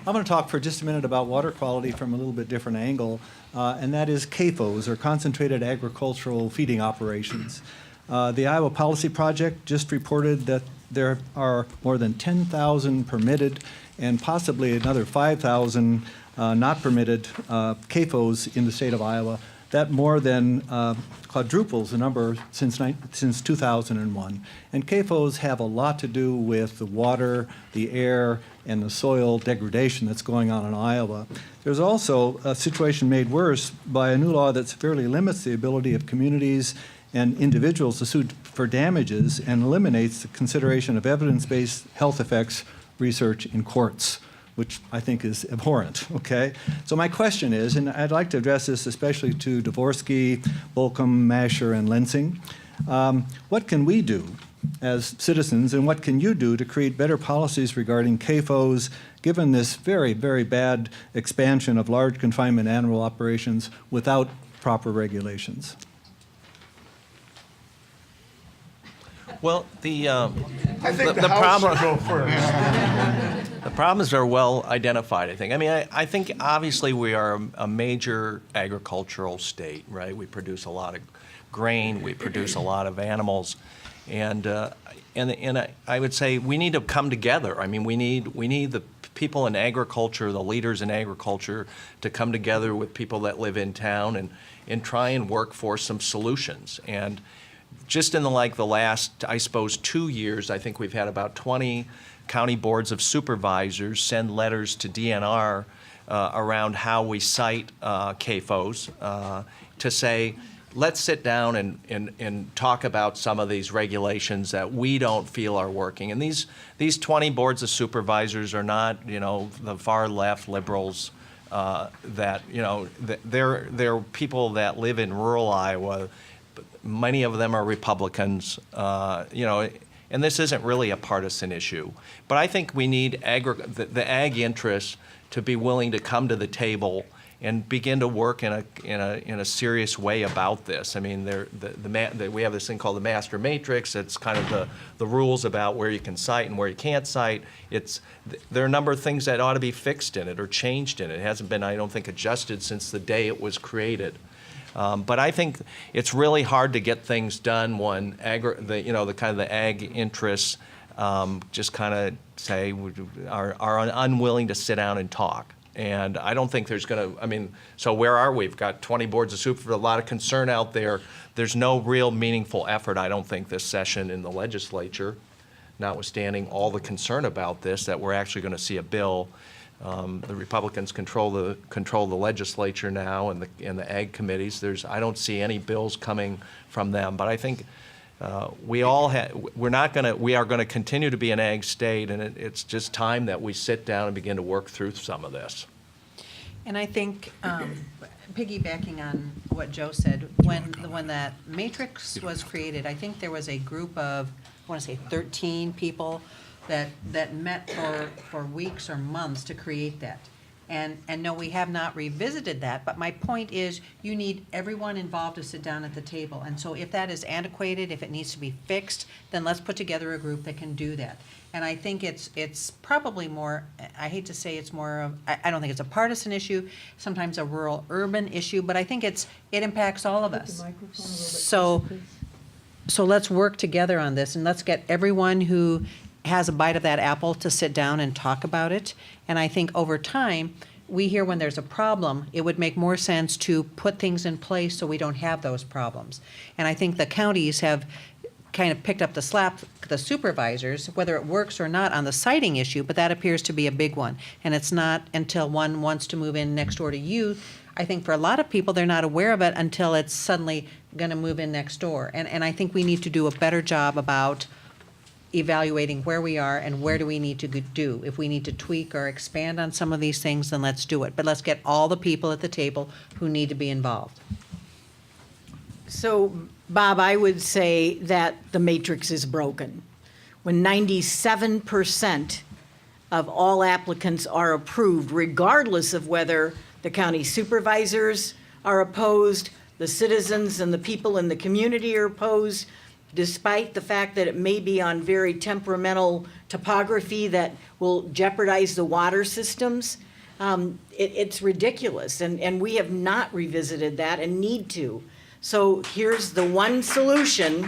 I'm going to talk for just a minute about water quality from a little bit different angle, and that is CAFOs, or Concentrated Agricultural Feeding Operations. The Iowa Policy Project just reported that there are more than 10,000 permitted and possibly another 5,000 not permitted CAFOs in the state of Iowa. That more than quadruples the number since 2001. And CAFOs have a lot to do with the water, the air, and the soil degradation that's going on in Iowa. There's also a situation made worse by a new law that severely limits the ability of communities and individuals to sue for damages and eliminates the consideration of evidence-based health effects research in courts, which I think is abhorrent, okay? So my question is, and I'd like to address this especially to Dvorsky, Bolcom, Masher, and Lensing, what can we do as citizens, and what can you do to create better policies regarding CAFOs, given this very, very bad expansion of large confinement animal operations without proper regulations? Well, the I think The the House problem- should go first. The problems are well identified, I think. I mean, I think obviously we are a major agricultural state, right? We produce a lot of grain, we produce a lot of animals, and I would say we need to come together. I mean, we need the people in agriculture, the leaders in agriculture, to come together with people that live in town and try and work for some solutions. And just in the last, I suppose, 2 years, I think we've had about 20 county boards of supervisors send letters to DNR around how we cite CAFOs to say, let's sit down and talk about some of these regulations that we don't feel are working. And these 20 boards of supervisors are not, the far left liberals that, they're people that live in rural Iowa. Many of them are Republicans, and this isn't really a partisan issue. But I think we need the ag interests to be willing to come to the table and begin to work in a serious way about this. I mean, we have this thing called the master matrix. It's kind of the rules about where you can cite and where you can't cite. There are a number of things that ought to be fixed in it or changed in it. It hasn't been, I don't think, adjusted since the day it was created. But I think it's really hard to get things done when the ag interests just kind of say are unwilling to sit down and talk. And I don't think there's going to, so where are we? We've got 20 boards of supervisors, a lot of concern out there. There's no real meaningful effort, I don't think, this session in the legislature, notwithstanding all the concern about this, that we're actually going to see a bill. The Republicans control the legislature now and the ag committees. I don't see any bills coming from them. But I think we are going to continue to be an ag state, and it's just time that we sit down and begin to work through some of this. And I think, piggybacking on what Joe said, when that matrix was created, I think there was a group of, I want to say 13 people that met for weeks or months to create that. And no, we have not revisited that, but my point is, you need everyone involved to sit down at the table. And so if that is antiquated, if it needs to be fixed, then let's put together a group that can do that. And I think it's probably more, I hate to say it's more of, I don't think it's a partisan issue, sometimes a rural-urban issue, but I think it impacts all of us. So let's work together on this, and let's get everyone who has a bite of that apple to sit down and talk about it. And I think over time, we hear when there's a problem, it would make more sense to put things in place so we don't have those problems. And I think the counties have kind of picked up the slack, the supervisors, whether it works or not on the citing issue, but that appears to be a big one. And it's not until one wants to move in next door to you. I think for a lot of people, they're not aware of it until it's suddenly going to move in next door. And I think we need to do a better job about evaluating where we are and where do we need to do. If we need to tweak or expand on some of these things, then let's do it. But let's get all the people at the table who need to be involved. So, Bob, I would say that the matrix is broken. When 97% of all applicants are approved, regardless of whether the county supervisors are opposed, the citizens and the people in the community are opposed, despite the fact that it may be on very temperamental topography that will jeopardize the water systems, it's ridiculous. And we have not revisited that and need to. So here's the one solution.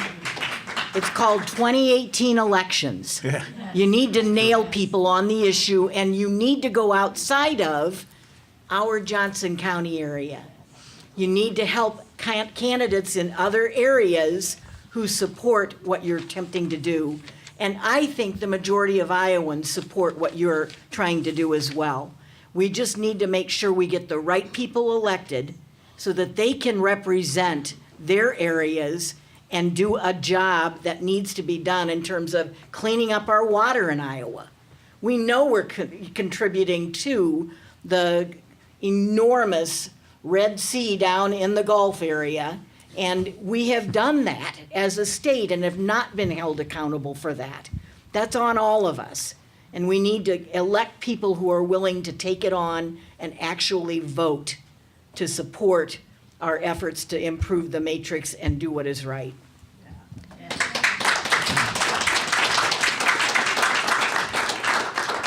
It's called 2018 elections. Yeah. You need to nail people on the issue, and you need to go outside of our Johnson County area. You need to help candidates in other areas who support what you're attempting to do. And I think the majority of Iowans support what you're trying to do as well. We just need to make sure we get the right people elected so that they can represent their areas and do a job that needs to be done in terms of cleaning up our water in Iowa. We know we're contributing to the enormous Red Sea down in the Gulf area, and we have done that as a state and have not been held accountable for that. That's on all of us. And we need to elect people who are willing to take it on and actually vote to support our efforts to improve the matrix and do what is right.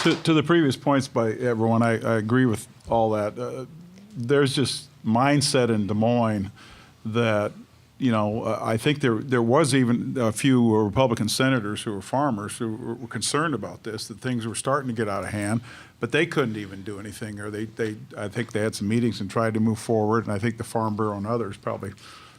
To the previous points by everyone, I agree with all that. There's just mindset in Des Moines that, I think there was even a few Republican senators who were farmers who were concerned about this, that things were starting to get out of hand, but they couldn't even do anything, or I think they had some meetings and tried to move forward, and I think the Farm Bureau and others probably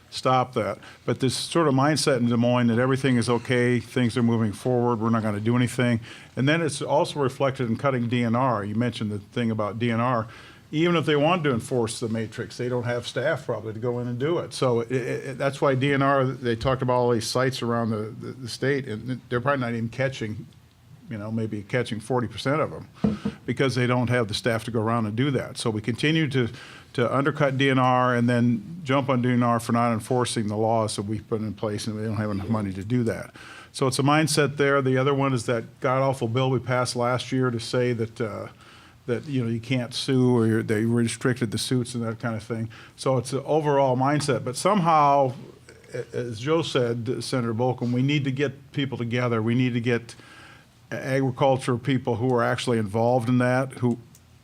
stopped that. But this sort of mindset in Des Moines that everything is okay, things are moving forward, we're not going to do anything. And then it's also reflected in cutting DNR. You mentioned the thing about DNR. Even if they want to enforce the matrix, they don't have staff probably to go in and do it. So that's why DNR, they talked about all these sites around the state, and they're probably not even catching, maybe catching 40% of them because they don't have the staff to go around and do that. So we continue to undercut DNR and then jump on DNR for not enforcing the laws that we've put in place, and we don't have enough money to do that. So it's a mindset there. The other one is that god-awful bill we passed last year to say that you can't sue, or they restricted the suits and that kind of thing. So it's an overall mindset. But somehow, as Joe said, Senator Bolcom, we need to get people together. We need to get agriculture people who are actually involved in that, who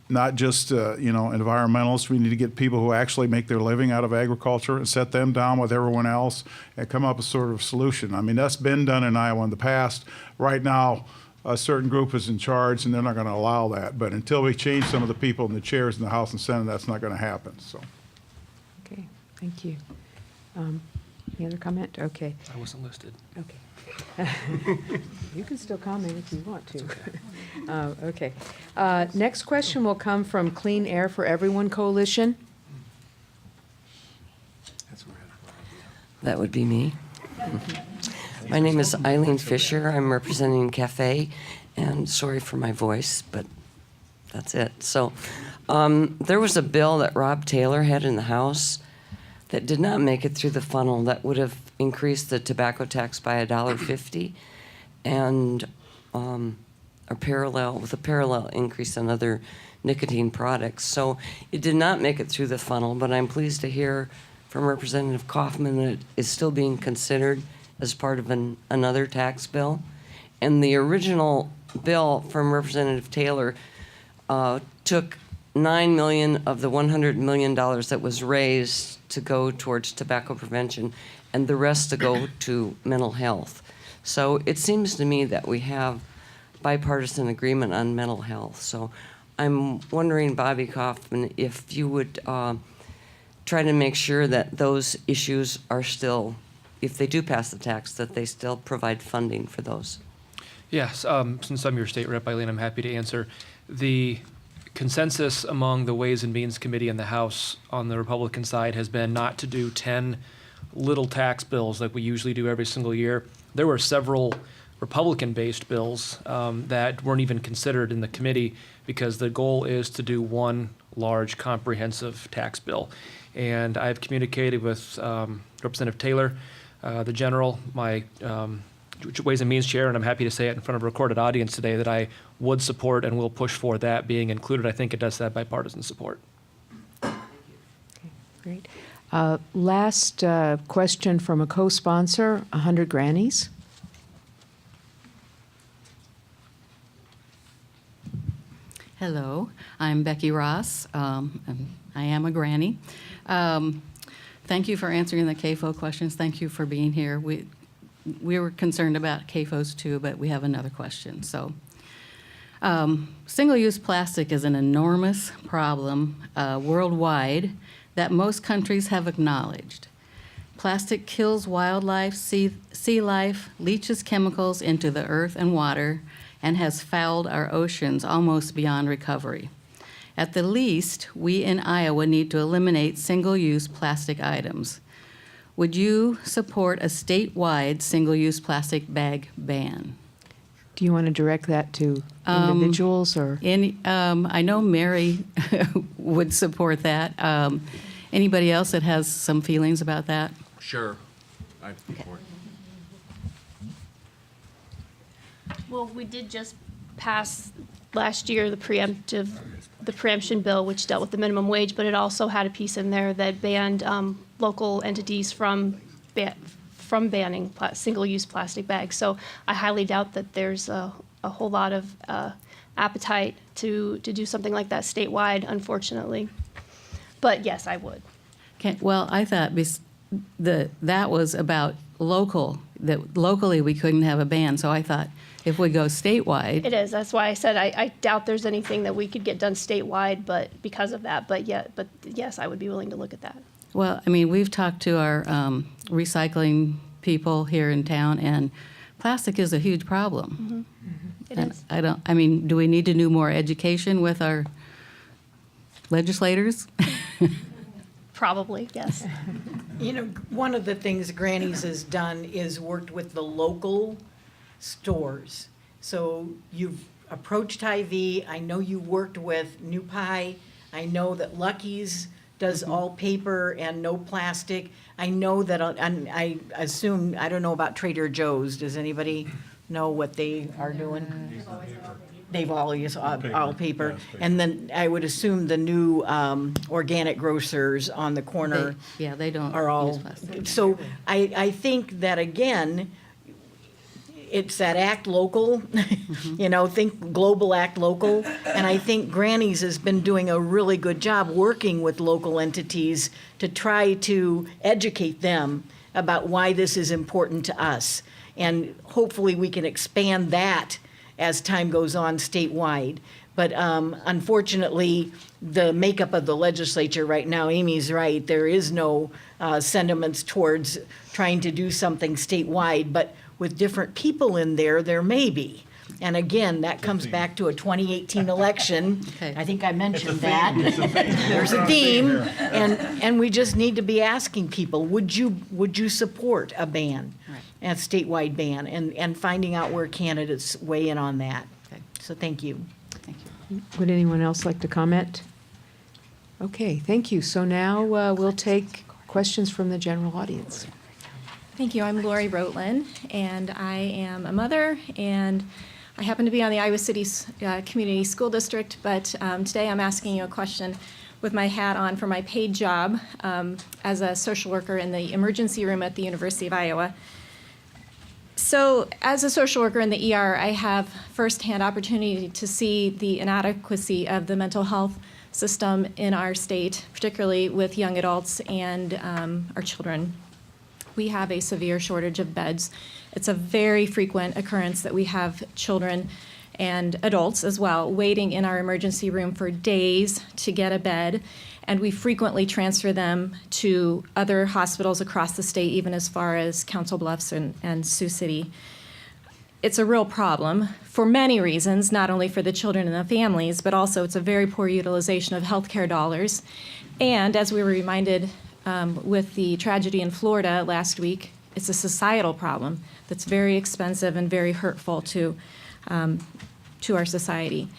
not just environmentalists. We need to get people who actually make their living out of agriculture and set them down with everyone else and come up with sort of a solution. I mean, that's been done in Iowa in the past. Right now, a certain group is in charge, and they're not going to allow that. But until we change some of the people in the chairs in the House and Senate, that's not going to happen. So, Okay, thank you. Any other comment? Okay. I wasn't listed. Okay. You can still comment if you want to. Okay. Next question will come from Clean Air for Everyone Coalition. That would be me. My name is Eileen Fisher. I'm representing Cafe, and sorry for my voice, but that's it. So there was a bill that Rob Taylor had in the House that did not make it through the funnel that would have increased the tobacco tax by $1.50 and a parallel increase on other nicotine products. So it did not make it through the funnel, but I'm pleased to hear from Representative Kaufman that it is still being considered as part of another tax bill. And the original bill from Representative Taylor took $9 million of the $100 million that was raised to go towards tobacco prevention and the rest to go to mental health. So it seems to me that we have bipartisan agreement on mental health. So I'm wondering, Bobby Kaufman, if you would try to make sure that those issues are still, if they do pass the tax, that they still provide funding for those. Yes, since I'm your state rep, Eileen, I'm happy to answer. The consensus among the Ways and Means Committee in the House on the Republican side has been not to do 10 little tax bills like we usually do every single year. There were several Republican-based bills that weren't even considered in the committee because the goal is to do one large comprehensive tax bill. And I've communicated with Representative Taylor, the general, my Ways and Means chair, and I'm happy to say it in front of a recorded audience today that I would support and will push for that being included. I think it does have bipartisan support. Okay, great. Last question from a co-sponsor, 100 Grannies. Hello, I'm Becky Ross. And I am a granny. Thank you for answering the CAFO questions. Thank you for being here. We were concerned about CAFOs too, but we have another question. So, single-use plastic is an enormous problem worldwide that most countries have acknowledged. Plastic kills wildlife, sea life, leaches chemicals into the earth and water, and has fouled our oceans almost beyond recovery. At the least, we in Iowa need to eliminate single-use plastic items. Would you support a statewide single-use plastic bag ban? Do you want to direct that to individuals or? I know Mary would support that. Anybody else that has some feelings about that? Sure. I support. Well, we did just pass last year the preemption bill, which dealt with the minimum wage, but it also had a piece in there that banned local entities from banning single-use plastic bags. So I highly doubt that there's a whole lot of appetite to do something like that statewide, unfortunately. But yes, I would. Well, I thought that was about local, that locally we couldn't have a ban. So I thought if we go statewide. It is. That's why I said I doubt there's anything that we could get done statewide, but because of that. But yes, I would be willing to look at that. Well, I mean, we've talked to our recycling people here in town, and plastic is a huge problem. It is. I mean, do we need to do more education with our legislators? Probably, yes. You know, one of the things Granny's has done is worked with the local stores. So you've approached Hy-Vee. I know you worked with New Pie. I know that Lucky's does all paper and no plastic. I know that, and I assume, I don't know about Trader Joe's. Does anybody know what they are doing? They've always all paper. And then I would assume the new organic grocers on the corner They don't are all. use plastic. So I think that, again, it's that act local, you know, think global, act local. And I think Granny's has been doing a really good job working with local entities to try to educate them about why this is important to us. And hopefully we can expand that as time goes on statewide. But unfortunately, the makeup of the legislature right now, Amy's right, there is no sentiments towards trying to do something statewide, but with different people in there, there may be. And again, that comes back to a 2018 election. Okay. I think I mentioned that. There's a theme, and we just need to be asking people, would you support a ban? Right. A statewide ban, and finding out where candidates weigh in on that. Okay. So thank you. Thank you. Would anyone else like to comment? Okay, thank you. So now we'll take questions from the general audience. Thank you. I'm Lori Rotlin, and I am a mother, and I happen to be on the Iowa City Community School District, but today I'm asking you a question with my hat on for my paid job as a social worker in the emergency room at the University of Iowa. So as a social worker in the ER, I have firsthand opportunity to see the inadequacy of the mental health system in our state, particularly with young adults and our children. We have a severe shortage of beds. It's a very frequent occurrence that we have children and adults as well waiting in our emergency room for days to get a bed, and we frequently transfer them to other hospitals across the state, even as far as Council Bluffs and Sioux City. It's a real problem for many reasons, not only for the children and the families, but also it's a very poor utilization of healthcare dollars. And as we were reminded with the tragedy in Florida last week, it's a societal problem that's very expensive and very hurtful to our society.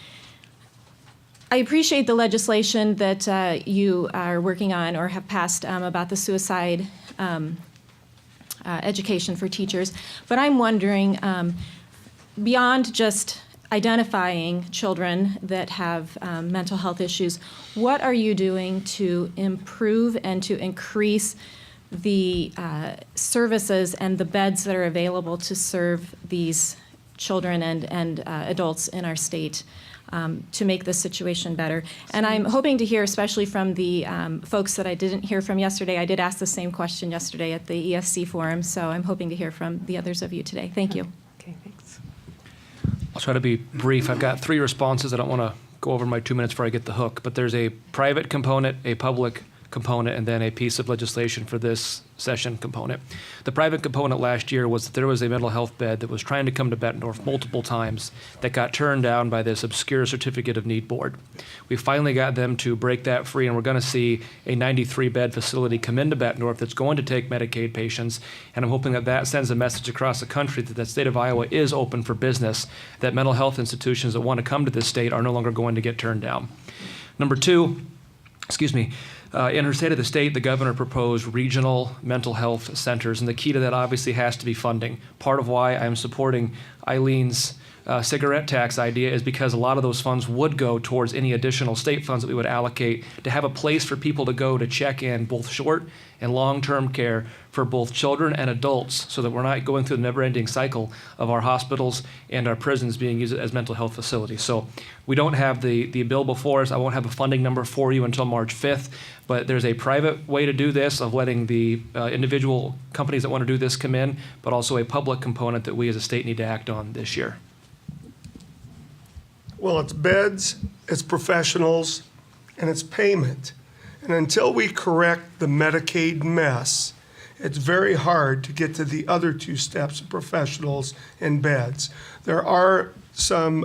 I appreciate the legislation that you are working on or have passed about the suicide education for teachers, but I'm wondering, beyond just identifying children that have mental health issues, what are you doing to improve and to increase the services and the beds that are available to serve these children and adults in our state to make this situation better? And I'm hoping to hear, especially from the folks that I didn't hear from yesterday. I did ask the same question yesterday at the ESC forum, so I'm hoping to hear from the others of you today. Thank you. Okay, thanks. I'll try to be brief. I've got 3 responses. I don't want to go over my 2 minutes before I get the hook, but there's a private component, a public component, and then a piece of legislation for this session component. The private component last year was that there was a mental health bed that was trying to come to Bettendorf multiple times that got turned down by this obscure certificate of need board. We finally got them to break that free, and we're going to see a 93-bed facility come into Bettendorf that's going to take Medicaid patients, and I'm hoping that that sends a message across the country that the state of Iowa is open for business, that mental health institutions that want to come to this state are no longer going to get turned down. Number 2, in her State of the State, the governor proposed regional mental health centers, and the key to that obviously has to be funding. Part of why I'm supporting Eileen's cigarette tax idea is because a lot of those funds would go towards any additional state funds that we would allocate to have a place for people to go to check in both short and long-term care for both children and adults, so that we're not going through the never-ending cycle of our hospitals and our prisons being used as mental health facilities. So we don't have the bill before us. I won't have a funding number for you until March 5th, but there's a private way to do this of letting the individual companies that want to do this come in, but also a public component that we as a state need to act on this year. Well, it's beds, it's professionals, and it's payment. And until we correct the Medicaid mess, it's very hard to get to the other two steps of professionals and beds. There are some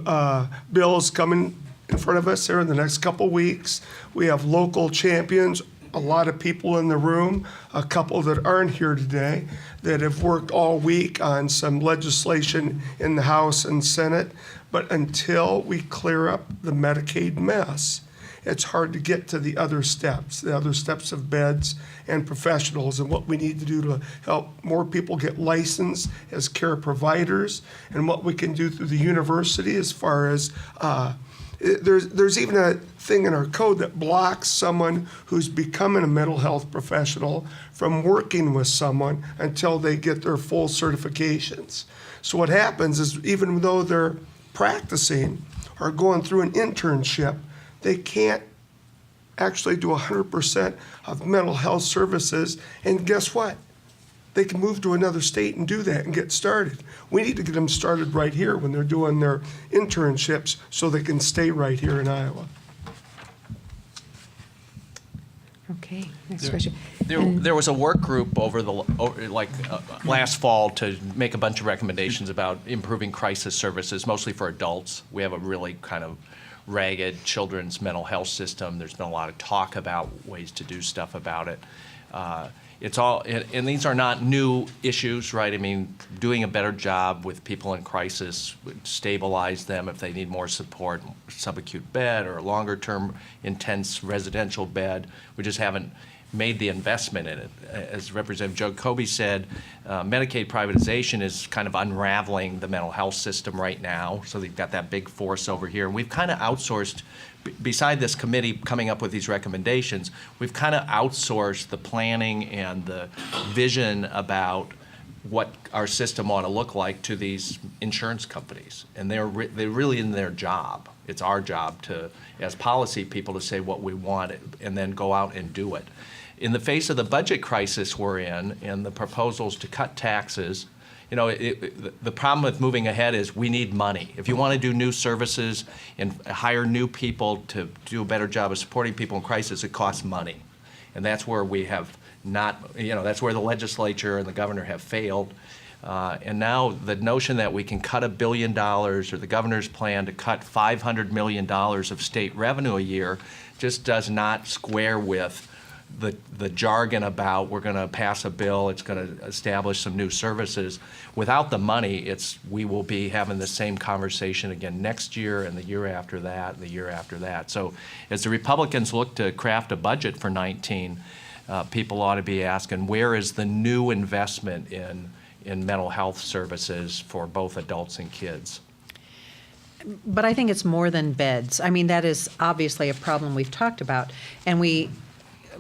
bills coming in front of us here in the next couple weeks. We have local champions, a lot of people in the room, a couple that aren't here today, that have worked all week on some legislation in the House and Senate. But until we clear up the Medicaid mess, it's hard to get to the other steps of beds and professionals, and what we need to do to help more people get licensed as care providers, and what we can do through the university as far as there's even a thing in our code that blocks someone who's becoming a mental health professional from working with someone until they get their full certifications. So what happens is, even though they're practicing or going through an internship, they can't actually do 100% of mental health services. And guess what? They can move to another state and do that and get started. We need to get them started right here when they're doing their internships, so they can stay right here in Iowa. Okay, next question. There was a work group last fall to make a bunch of recommendations about improving crisis services, mostly for adults. We have a really kind of ragged children's mental health system. There's been a lot of talk about ways to do stuff about it. And these are not new issues, right? I mean, doing a better job with people in crisis would stabilize them if they need more support, subacute bed or a longer-term intense residential bed. We just haven't made the investment in it. As Representative Joe Kobe said, Medicaid privatization is kind of unraveling the mental health system right now. So they've got that big force over here. And we've kind of outsourced, beside this committee coming up with these recommendations, we've kind of outsourced the planning and the vision about what our system ought to look like to these insurance companies. And they're really in their job. It's our job to, as policy people, to say what we want and then go out and do it. In the face of the budget crisis we're in and the proposals to cut taxes, you know, the problem with moving ahead is we need money. If you want to do new services and hire new people to do a better job of supporting people in crisis, it costs money. And that's where we have not, you know, that's where the legislature and the governor have failed. And now the notion that we can cut $1 billion, or the governor's plan to cut $500 million of state revenue a year, just does not square with the jargon about we're going to pass a bill, it's going to establish some new services. Without the money, we will be having the same conversation again next year and the year after that and the year after that. So as the Republicans look to craft a budget for 19, people ought to be asking, where is the new investment in mental health services for both adults and kids? But I think it's more than beds. I mean, that is obviously a problem we've talked about. And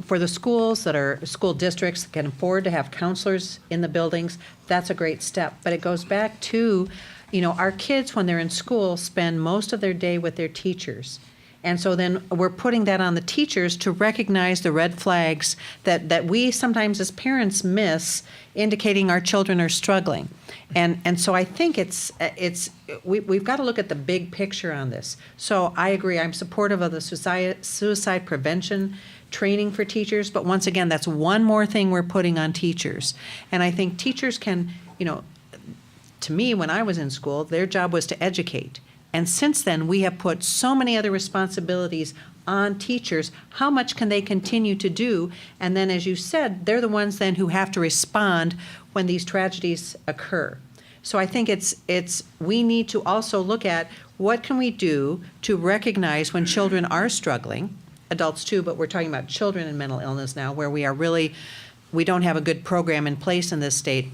for the schools that are school districts that can afford to have counselors in the buildings, that's a great step. But it goes back to, you know, our kids, when they're in school, spend most of their day with their teachers. And so then we're putting that on the teachers to recognize the red flags that we sometimes as parents miss, indicating our children are struggling. And so I think we've got to look at the big picture on this. So I agree, I'm supportive of the suicide prevention training for teachers, but once again, that's one more thing we're putting on teachers. And I think teachers can, you know, to me, when I was in school, their job was to educate. And since then, we have put so many other responsibilities on teachers. How much can they continue to do? And then, as you said, they're the ones then who have to respond when these tragedies occur. So I think we need to also look at what can we do to recognize when children are struggling, adults too, but we're talking about children and mental illness now, where we don't have a good program in place in this state.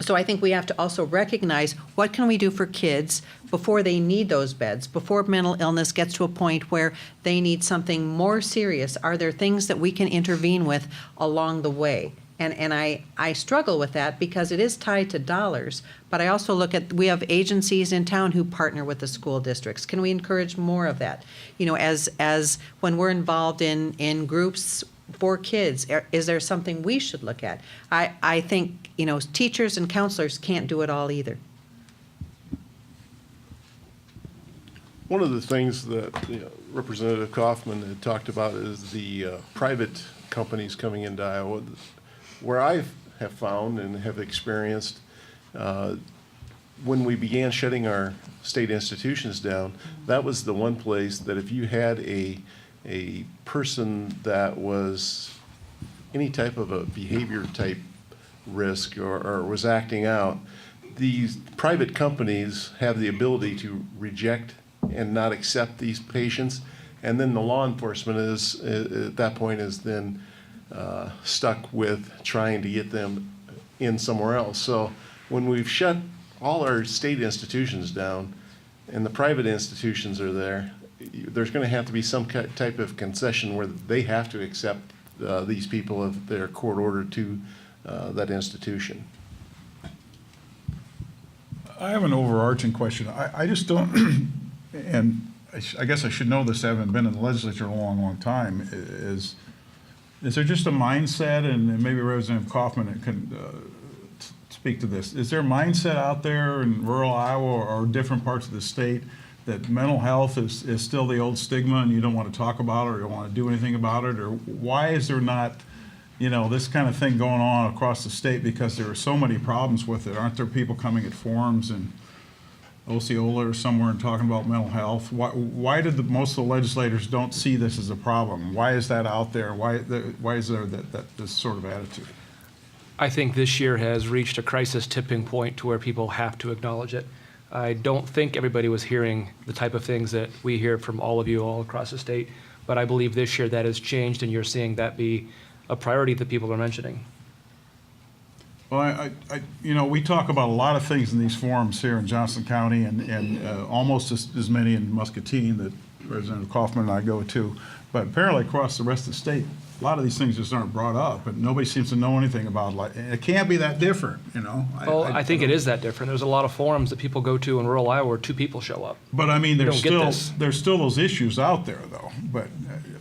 So I think we have to also recognize what can we do for kids before they need those beds, before mental illness gets to a point where they need something more serious. Are there things that we can intervene with along the way? And I struggle with that because it is tied to dollars, but I also look at, we have agencies in town who partner with the school districts. Can we encourage more of that? You know, as when we're involved in groups for kids, is there something we should look at? I think, you know, teachers and counselors can't do it all either. One of the things that Representative Kaufman had talked about is the private companies coming into Iowa. Where I have found and have experienced, when we began shutting our state institutions down, that was the one place that if you had a person that was any type of a behavior type risk or was acting out, these private companies have the ability to reject and not accept these patients, and then the law enforcement is at that point is then stuck with trying to get them in somewhere else. So when we've shut all our state institutions down and the private institutions are there, there's going to have to be some type of concession where they have to accept these people if they're court ordered to that institution. I have an overarching question. I just don't, and I guess I should know this, having been in the legislature a long, long time, is there just a mindset, and maybe Representative Kaufman can speak to this, is there a mindset out there in rural Iowa or different parts of the state that mental health is still the old stigma and you don't want to talk about it or you don't want to do anything about it? Or why is there not, you know, this kind of thing going on across the state, because there are so many problems with it? Aren't there people coming at forums and Osceola or somewhere and talking about mental health? Why did most of the legislators don't see this as a problem? Why is that out there? Why is there this sort of attitude? I think this year has reached a crisis tipping point to where people have to acknowledge it. I don't think everybody was hearing the type of things that we hear from all of you all across the state, but I believe this year that has changed and you're seeing that be a priority that people are mentioning. Well, you know, we talk about a lot of things in these forums here in Johnson County and almost as many in Muscatine that Representative Kaufman and I go to, but apparently across the rest of the state, a lot of these things just aren't brought up, and nobody seems to know anything about it. It can't be that different, you know? I think it is that different. There's a lot of forums that people go to in rural Iowa where two people show up. But I mean, there's there's still those issues out there, though. But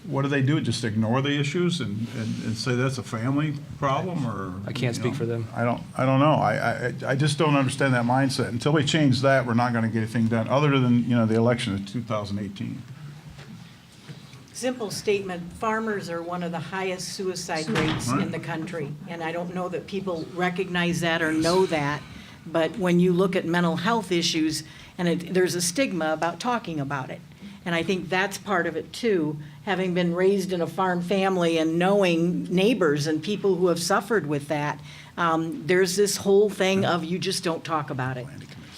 what do? Just ignore the issues and say that's a family problem, or I can't speak for them. I don't know. I just don't understand that mindset. Until we change that, we're not going to get anything done, other than, you know, the election of 2018. Simple statement, farmers are one of the highest suicide rates Right. in the country. And I don't know that people recognize that or know that. But when you look at mental health issues, and there's a stigma about talking about it. And I think that's part of it too, having been raised in a farm family and knowing neighbors and people who have suffered with that. There's this whole thing of you just don't talk about it.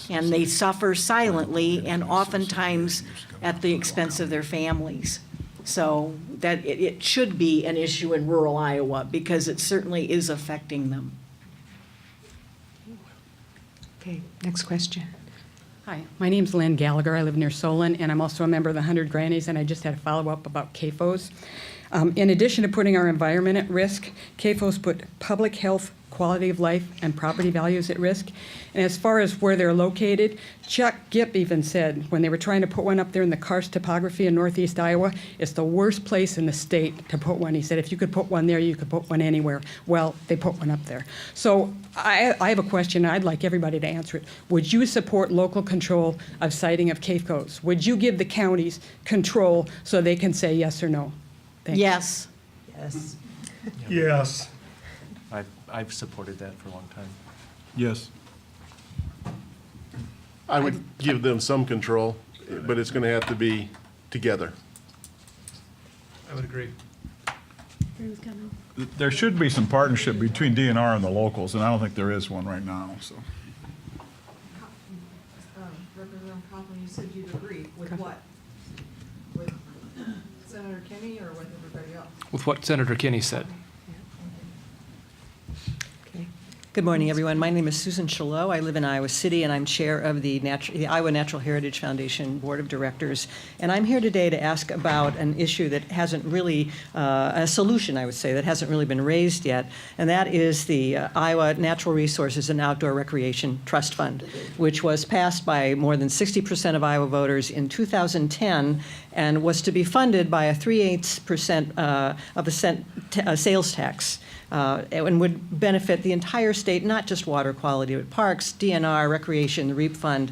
And they suffer silently and oftentimes at the expense of their families. So that it should be an issue in rural Iowa because it certainly is affecting them. Okay, next question. Hi, my name's Lynn Gallagher. I live near Solon, and I'm also a member of the 100 Grannies, and I just had a follow-up about CAFOs. In addition to putting our environment at risk, CAFOs put public health, quality of life, and property values at risk. And as far as where they're located, Chuck Gipp even said when they were trying to put one up there in the karst topography in northeast Iowa, it's the worst place in the state to put one. He said if you could put one there, you could put one anywhere. Well, they put one up there. So I have a question, and I'd like everybody to answer it. Would you support local control of siting of CAFOs? Would you give the counties control so they can say yes or no? Thanks. Yes. Yes. Yes. I've supported that for a long time. Yes. I would give them some control, but it's going to have to be together. I would agree. There should be some partnership between DNR and the locals, and I don't think there is one right now, so. Representative Kaufman, you said you'd agree with what? With Senator Kinney or with everybody else? With what Senator Kinney said. Okay. Good morning, everyone. My name is Susan Chalot. I live in Iowa City, and I'm chair of the Iowa Natural Heritage Foundation Board of Directors. And I'm here today to ask about an issue that hasn't really, a solution, I would say, that hasn't really been raised yet, and that is the Iowa Natural Resources and Outdoor Recreation Trust Fund, which was passed by more than 60% of Iowa voters in 2010 and was to be funded by a 3/8% of a sales tax. And would benefit the entire state, not just water quality, but parks, DNR, recreation, the REAP Fund.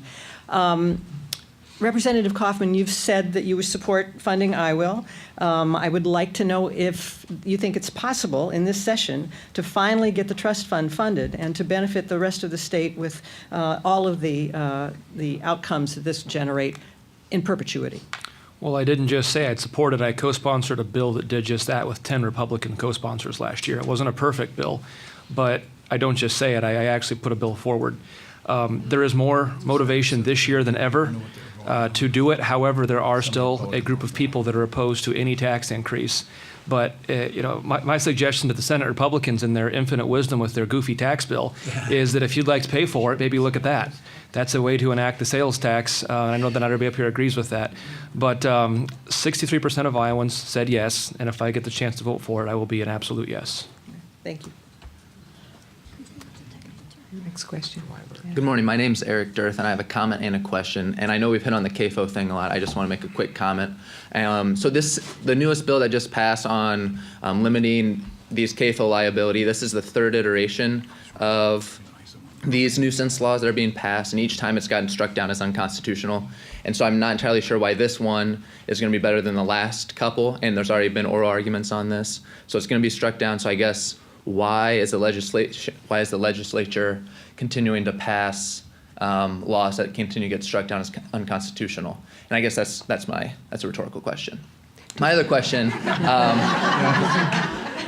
Representative Kaufman, you've said that you would support funding I will. I would like to know if you think it's possible in this session to finally get the trust fund funded and to benefit the rest of the state with all of the outcomes that this generate in perpetuity. Well, I didn't just say I'd support it. I co-sponsored a bill that did just that with 10 Republican co-sponsors last year. It wasn't a perfect bill, but I don't just say it. I actually put a bill forward. There is more motivation this year than ever to do it. However, there are still a group of people that are opposed to any tax increase. But my suggestion to the Senate Republicans in their infinite wisdom with their goofy tax bill is that if you'd like to pay for it, maybe look at that. That's a way to enact the sales tax. I know that not everybody up here agrees with that. But 63% of Iowans said yes, and if I get the chance to vote for it, I will be an absolute yes. Thank you. Next question. Good morning. My name's Eric Dirth, and I have a comment and a question. And I know we've hit on the CAFO thing a lot. I just want to make a quick comment. So the newest bill that just passed on limiting these CAFO liability, this is the third iteration of these nuisance laws that are being passed, and each time it's gotten struck down as unconstitutional. And so I'm not entirely sure why this one is going to be better than the last couple, and there's already been oral arguments on this. So it's going to be struck down. So I guess why is the legislature continuing to pass laws that continue to get struck down as unconstitutional? And I guess that's a rhetorical question. My other question.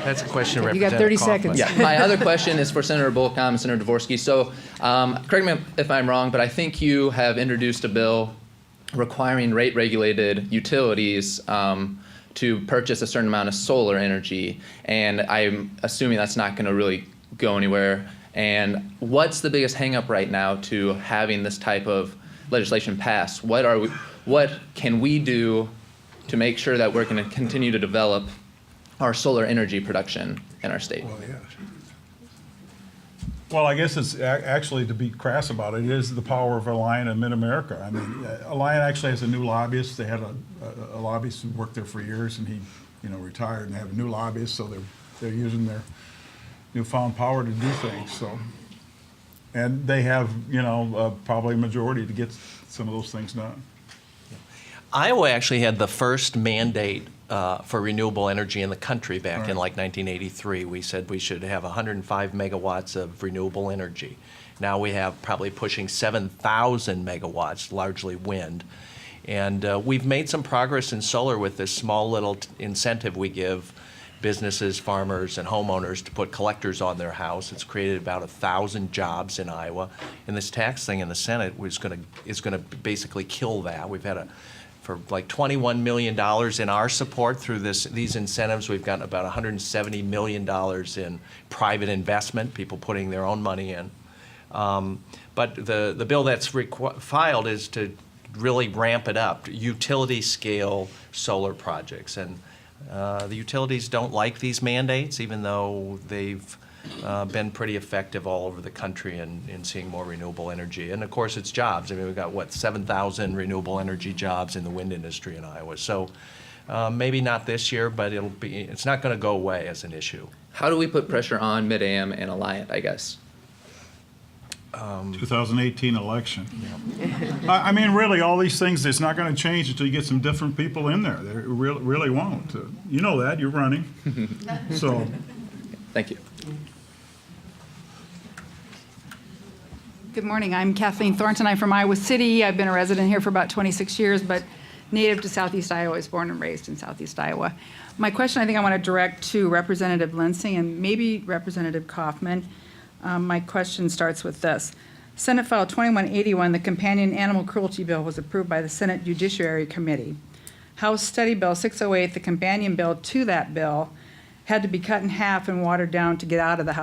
That's a question of You got 30 seconds. Yeah, my other question is for Senator Bolcom and Senator Dvorsky. So correct me if I'm wrong, but I think you have introduced a bill requiring rate-regulated utilities to purchase a certain amount of solar energy, and I'm assuming that's not going to really go anywhere. And what's the biggest hang-up right now to having this type of legislation passed? What can we do to make sure that we're going to continue to develop our solar energy production in our state? Well, I guess it's actually, to be crass about it, is the power of Alliant and Mid-America. I mean, Alliant actually has a new lobbyist. They had a lobbyist who worked there for years, and he, retired, and they have a new lobbyist, so they're using their newfound power to do things. So, and they have, probably a majority to get some of those things done. Iowa actually had the first mandate for renewable energy in the country back in like 1983. We said we should have 105 megawatts of renewable energy. Now we have probably pushing 7,000 megawatts, largely wind. And we've made some progress in solar with this small little incentive we give businesses, farmers, and homeowners to put collectors on their house. It's created about 1,000 jobs in Iowa. And this tax thing in the Senate is going to basically kill that. We've had for like $21 million in our support through these incentives. We've gotten about $170 million in private investment, people putting their own money in. But the bill that's filed is to really ramp it up, utility scale solar projects. And the utilities don't like these mandates, even though they've been pretty effective all over the country in seeing more renewable energy. And of course, it's jobs. I mean, we've got, 7,000 renewable energy jobs in the wind industry in Iowa. So maybe not this year, but it's not going to go away as an issue. How do we put pressure on Mid-Am and Alliant, I guess? 2018 election. I mean, really, all these things, it's not going to change until you get some different people in there. They really won't. You know that. You're running. So. Thank you. Good morning. I'm Kathleen Thornton. I'm from Iowa City. I've been a resident here for about 26 years, but native to Southeast Iowa. I was born and raised in Southeast Iowa. My question, I think I want to direct to Representative Lindsay and maybe Representative Kaufman. My question starts with this. Senate File 2181, the Companion Animal Cruelty Bill, was approved by the Senate Judiciary Committee. House Study Bill 608, the companion bill to that bill, had to be cut in half and watered down to get out of the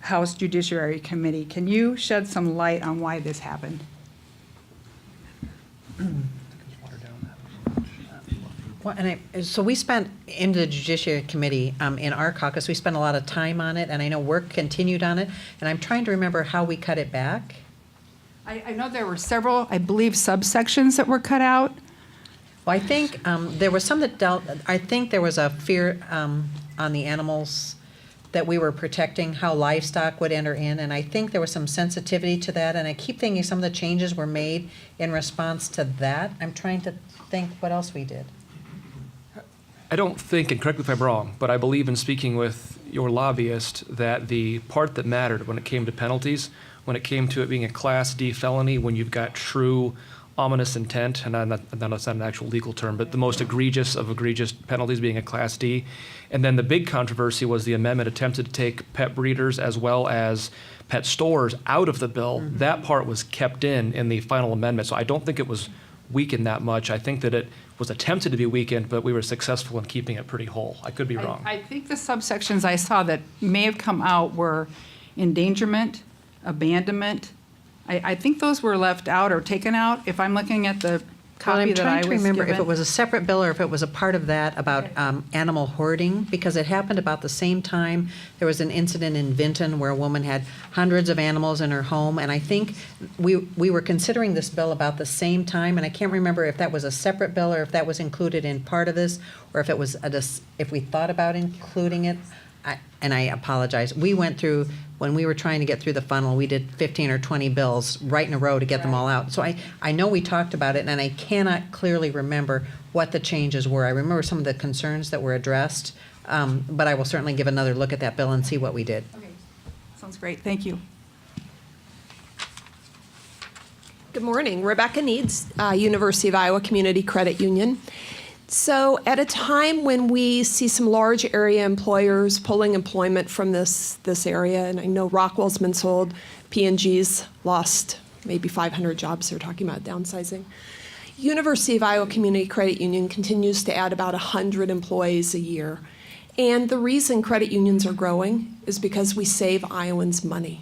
House Judiciary Committee. Can you shed some light on why this happened? Well, so we spent, in the Judiciary Committee, in our caucus, we spent a lot of time on it, and I know work continued on it, and I'm trying to remember how we cut it back. I know there were several, I believe, subsections that were cut out. Well, I think there was some that dealt, I think there was a fear on the animals that we were protecting, how livestock would enter in, and I think there was some sensitivity to that, and I keep thinking some of the changes were made in response to that. I'm trying to think what else we did. I don't think, and correct me if I'm wrong, but I believe in speaking with your lobbyist that the part that mattered when it came to penalties, when it came to it being a Class D felony, when you've got true ominous intent, and that's not an actual legal term, but the most egregious of egregious penalties being a Class D. And then the big controversy was the amendment attempted to take pet breeders as well as pet stores out of the bill. Mm-hmm. That part was kept in the final amendment. So I don't think it was weakened that much. I think that it was attempted to be weakened, but we were successful in keeping it pretty whole. I could be wrong. I think the subsections I saw that may have come out were endangerment, abandonment. I think those were left out or taken out, if I'm looking at the copy that I was given. I'm trying to remember if it was a separate bill or if it was a part of that about animal hoarding, because it happened about the same time. There was an incident in Vinton where a woman had hundreds of animals in her home, and I think we were considering this bill about the same time, and I can't remember if that was a separate bill or if that was included in part of this, or if it was if we thought about including it. And I apologize. We went through, when we were trying to get through the funnel, we did 15 or 20 bills right in a row to get them all out. So I know we talked about it, and I cannot clearly remember what the changes were. I remember some of the concerns that were addressed, but I will certainly give another look at that bill and see what we did. Okay, sounds great. Thank you. Good morning. Rebecca Needs, University of Iowa Community Credit Union. So at a time when we see some large area employers pulling employment from this area, and I know Rockwell's been sold, P&G's lost maybe 500 jobs, they're talking about downsizing. University of Iowa Community Credit Union continues to add about 100 employees a year. And the reason credit unions are growing is because we save Iowans money.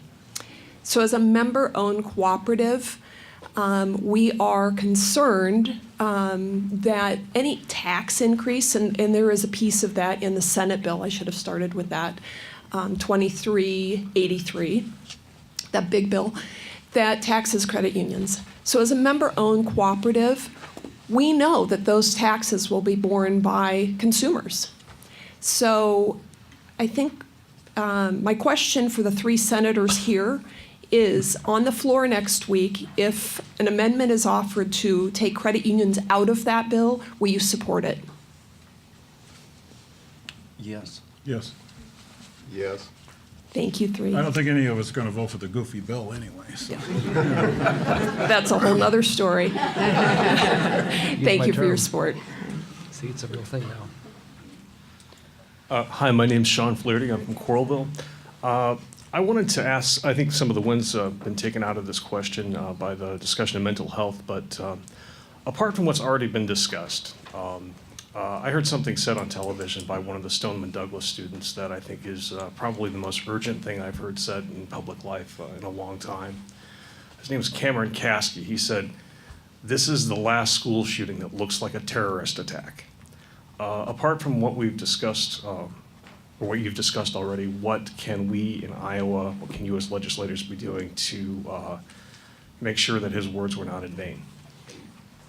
So as a member-owned cooperative, we are concerned that any tax increase, and there is a piece of that in the Senate bill, I should have started with that, 2383, that big bill, that taxes credit unions. So as a member-owned cooperative, we know that those taxes will be borne by consumers. So I think my question for the three senators here is, on the floor next week, if an amendment is offered to take credit unions out of that bill, will you support it? Yes. Yes. Yes. Thank you, three. I don't think any of us are going to vote for the goofy bill anyway, so. That's a whole nother story. Thank you for your support. See, it's a real thing now. Hi, my name's Sean Flaherty. I'm from Coralville. I wanted to ask, I think some of the wind's been taken out of this question by the discussion of mental health, but apart from what's already been discussed, I heard something said on television by one of the Stoneman Douglas students that I think is probably the most urgent thing I've heard said in public life in a long time. His name was Cameron Caskey. He said, "This is the last school shooting that looks like a terrorist attack." Apart from what we've discussed, or what you've discussed already, what can we in Iowa, what can you as legislators be doing to make sure that his words were not in vain?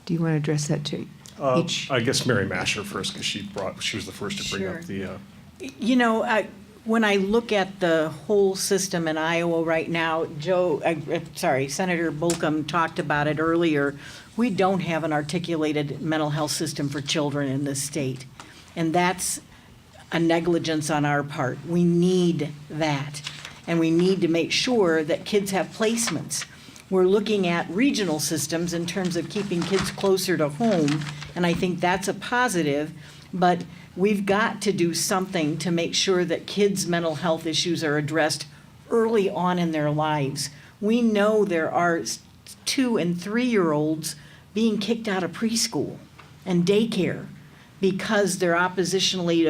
Do you want to address that to each? I guess Mary Masher first, because she was the first to bring up the. You know, when I look at the whole system in Iowa right now, Senator Bolcom talked about it earlier. We don't have an articulated mental health system for children in this state, and that's a negligence on our part. We need that, and we need to make sure that kids have placements. We're looking at regional systems in terms of keeping kids closer to home, and I think that's a positive, but we've got to do something to make sure that kids' mental health issues are addressed early on in their lives. We know there are 2- and 3-year-olds being kicked out of preschool and daycare because they're oppositionally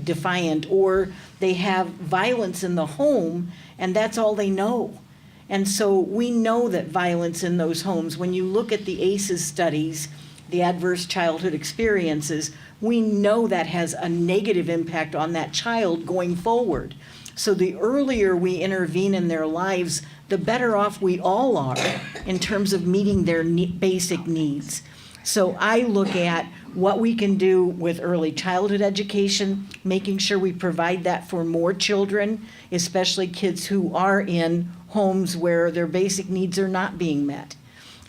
defiant, or they have violence in the home, and that's all they know. And so we know that violence in those homes, when you look at the ACEs studies, the adverse childhood experiences, we know that has a negative impact on that child going forward. So the earlier we intervene in their lives, the better off we all are in terms of meeting their basic needs. So I look at what we can do with early childhood education, making sure we provide that for more children, especially kids who are in homes where their basic needs are not being met,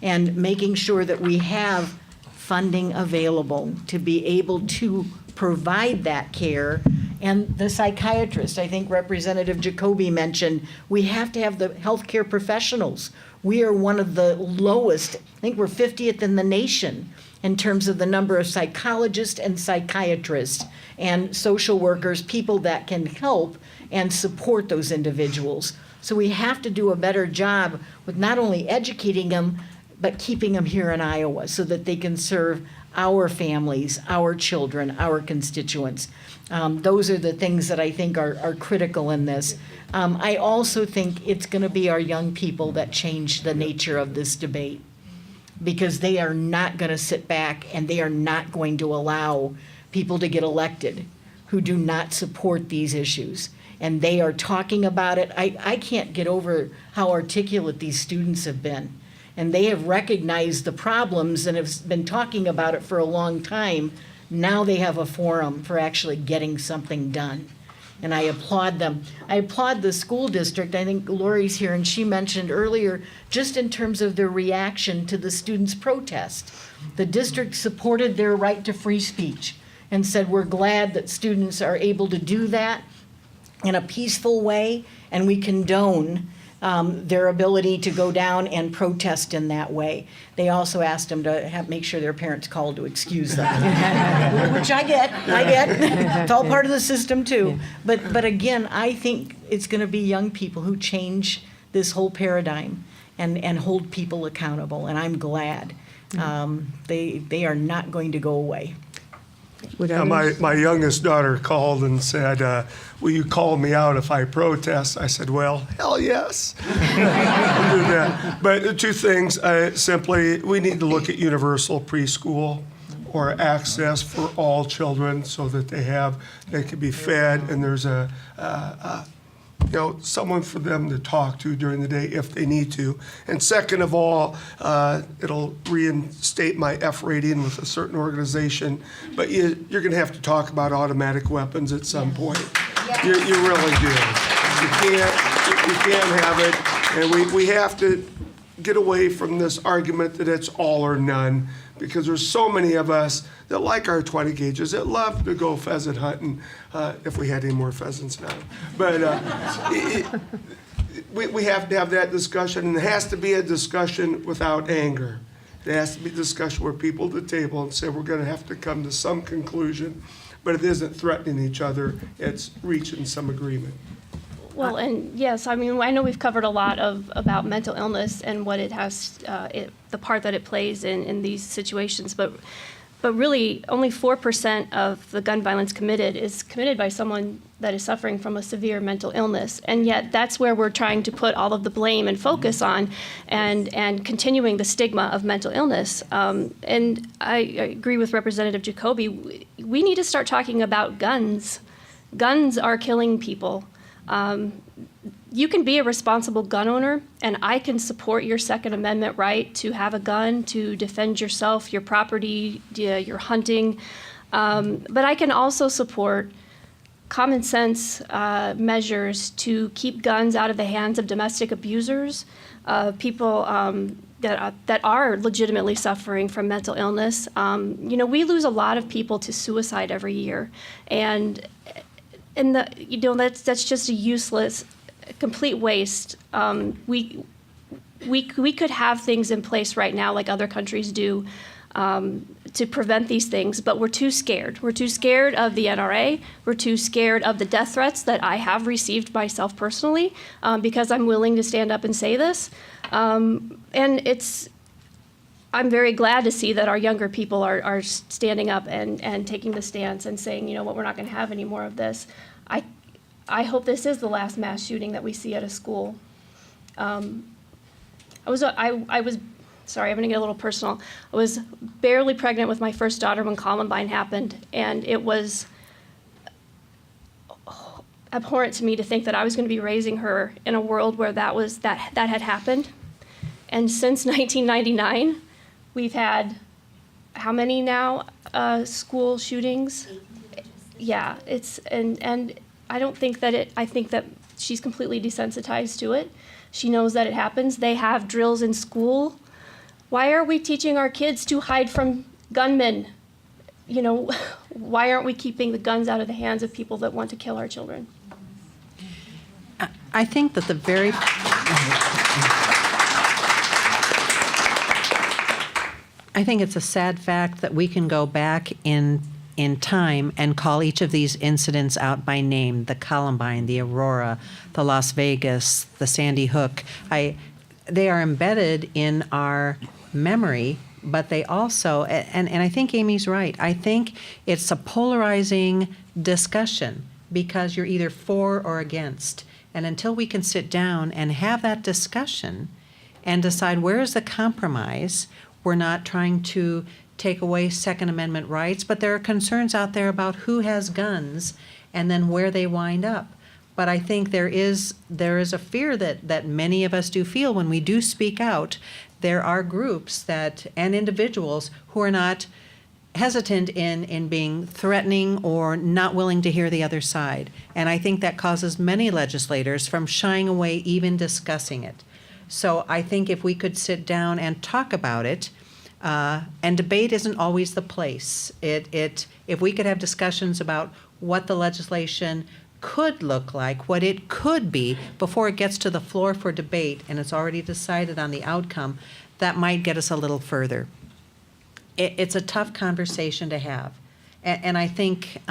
and making sure that we have funding available to be able to provide that care. And the psychiatrist, I think Representative Jacoby mentioned, we have to have the healthcare professionals. We are one of the lowest, I think we're 50th in the nation in terms of the number of psychologists and psychiatrists and social workers, people that can help and support those individuals. So we have to do a better job with not only educating them, but keeping them here in Iowa so that they can serve our families, our children, our constituents. Those are the things that I think are critical in this. I also think it's going to be our young people that change the nature of this debate, because they are not going to sit back and they are not going to allow people to get elected who do not support these issues. And they are talking about it. I can't get over how articulate these students have been. And they have recognized the problems and have been talking about it for a long time. Now they have a forum for actually getting something done. And I applaud them. I applaud the school district. I think Lori's here, and she mentioned earlier, just in terms of their reaction to the students' protest. The district supported their right to free speech and said, we're glad that students are able to do that in a peaceful way, and we condone their ability to go down and protest in that way. They also asked them to make sure their parents called to excuse them, which I get. It's all part of the system too. But again, I think it's going to be young people who change this whole paradigm and hold people accountable, and I'm glad. They are not going to go away. Yeah, my youngest daughter called and said, will you call me out if I protest? I said, well, hell yes. I'll do that. But two things, simply, we need to look at universal preschool or access for all children so that they can be fed, and there's someone for them to talk to during the day if they need to. And second of all, it'll reinstate my F rating with a certain organization, but you're going to have to talk about automatic weapons at some point. You really do. You can't have it, and we have to get away from this argument that it's all or none, because there's so many of us that like our 20 gauges, that love to go pheasant hunting, if we had any more pheasants now. But we have to have that discussion, and it has to be a discussion without anger. It has to be a discussion where people at the table and say, we're going to have to come to some conclusion, but it isn't threatening each other, it's reaching some agreement. Well, and yes, I mean, I know we've covered a lot about mental illness and what it has, the part that it plays in these situations, but really only 4% of the gun violence committed is committed by someone that is suffering from a severe mental illness. And yet that's where we're trying to put all of the blame and focus on, and continuing the stigma of mental illness. And I agree with Representative Jacoby. We need to start talking about guns. Guns are killing people. You can be a responsible gun owner, and I can support your Second Amendment right to have a gun, to defend yourself, your property, your hunting. But I can also support common sense measures to keep guns out of the hands of domestic abusers, people that are legitimately suffering from mental illness. We lose a lot of people to suicide every year, and that's just a useless, complete waste. We could have things in place right now like other countries do to prevent these things, but we're too scared. We're too scared of the NRA. We're too scared of the death threats that I have received myself personally, because I'm willing to stand up and say this. And I'm very glad to see that our younger people are standing up and taking the stance and saying, you know what, we're not going to have any more of this. I hope this is the last mass shooting that we see at a school. I was sorry, I'm going to get a little personal. I was barely pregnant with my first daughter when Columbine happened, and it was abhorrent to me to think that I was going to be raising her in a world where that had happened. And since 1999, we've had how many now school shootings? Yeah, and I don't think that I think that she's completely desensitized to it. She knows that it happens. They have drills in school. Why are we teaching our kids to hide from gunmen? You know, why aren't we keeping the guns out of the hands of people that want to kill our children? I think that I think it's a sad fact that we can go back in time and call each of these incidents out by name: the Columbine, the Aurora, the Las Vegas, the Sandy Hook. They are embedded in our memory, but they also, and I think Amy's right, I think it's a polarizing discussion because you're either for or against. And until we can sit down and have that discussion and decide where is the compromise, we're not trying to take away Second Amendment rights, but there are concerns out there about who has guns and then where they wind up. But I think there is a fear that many of us do feel when we do speak out. There are groups and individuals who are not hesitant in being threatening or not willing to hear the other side. And I think that causes many legislators from shying away even discussing it. So I think if we could sit down and talk about it, and debate isn't always the place. If we could have discussions about what the legislation could look like, what it could be before it gets to the floor for debate and it's already decided on the outcome, that might get us a little further. It's a tough conversation to have. And I think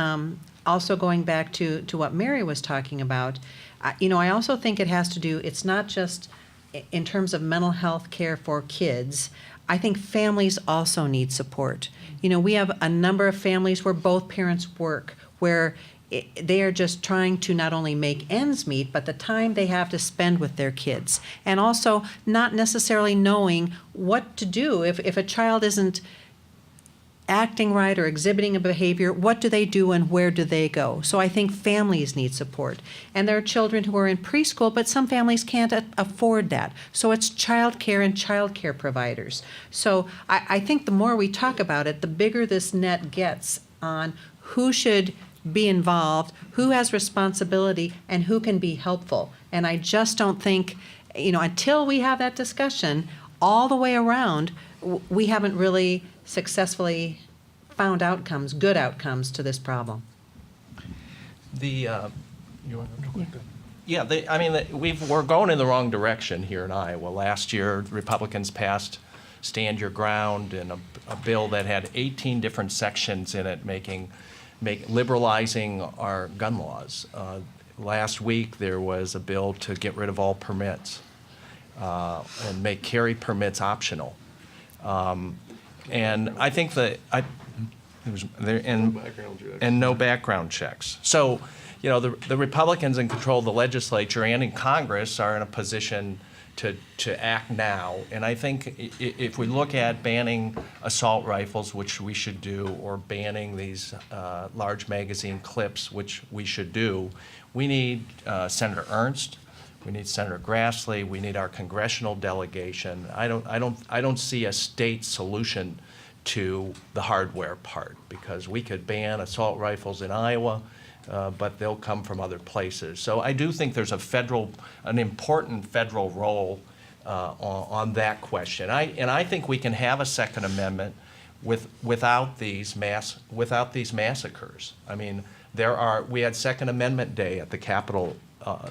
also going back to what Mary was talking about, I also think it has to do, it's not just in terms of mental health care for kids. I think families also need support. We have a number of families where both parents work, where they are just trying to not only make ends meet, but the time they have to spend with their kids. And also not necessarily knowing what to do if a child isn't acting right or exhibiting a behavior, what do they do and where do they go? So I think families need support. And there are children who are in preschool, but some families can't afford that. So it's childcare and childcare providers. So I think the more we talk about it, the bigger this net gets on who should be involved, who has responsibility, and who can be helpful. And I just don't think, until we have that discussion all the way around, we haven't really successfully found good outcomes to this problem. You want to we're going in the wrong direction here in Iowa. Last year, Republicans passed Stand Your Ground and a bill that had 18 different sections in it liberalizing our gun laws. Last week, there was a bill to get rid of all permits and make carry permits optional. And I think no background checks. So, the Republicans in control of the legislature and in Congress are in a position to act now. And I think if we look at banning assault rifles, which we should do, or banning these large magazine clips, which we should do, we need Senator Ernst. We need Senator Grassley. We need our congressional delegation. I don't see a state solution to the hardware part, because we could ban assault rifles in Iowa, but they'll come from other places. So I do think there's an important federal role on that question. I think we can have a Second Amendment without these massacres. I mean, we had Second Amendment Day at the Capitol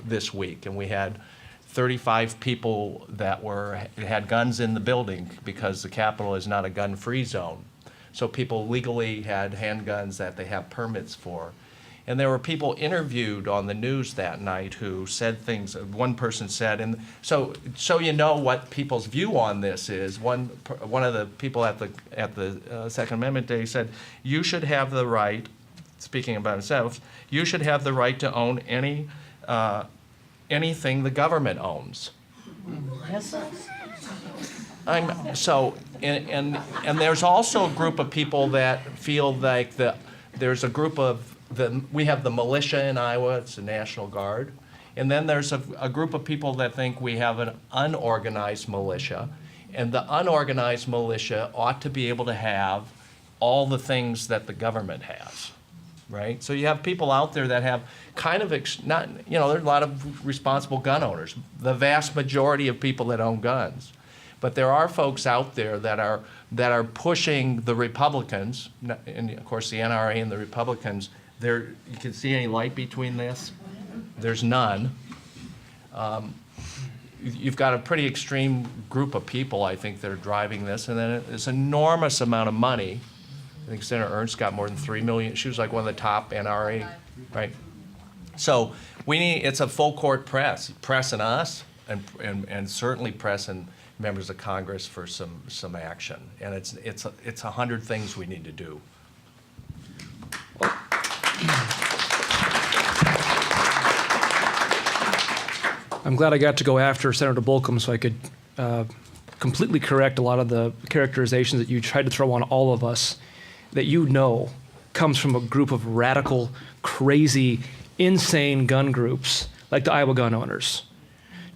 this week, and we had 35 people that had guns in the building because the Capitol is not a gun-free zone. So people legally had handguns that they have permits for. And there were people interviewed on the news that night who said things. One person said, and so you know what people's view on this is. One of the people at the Second Amendment Day said, "You should have the right," speaking about himself, "you should have the right to own anything the government owns." And there's also a group of people that feel like there's a group of we have the militia in Iowa, it's the National Guard, and then there's a group of people that think we have an unorganized militia, and the unorganized militia ought to be able to have all the things that the government has, right? So you have people out there that have kind of there's a lot of responsible gun owners, the vast majority of people that own guns. But there are folks out there that are pushing the Republicans, and of course the NRA and the Republicans. You can see any light between this? There's none. You've got a pretty extreme group of people, I think, that are driving this, and then this enormous amount of money. I think Senator Ernst got more than $3 million. She was like one of the top NRA, right? So it's a full court pressing us, and certainly pressing members of Congress for some action. And it's 100 things we need to do. I'm glad I got to go after Senator Bolcom so I could completely correct a lot of the characterizations that you tried to throw on all of us that comes from a group of radical, crazy, insane gun groups like the Iowa gun owners.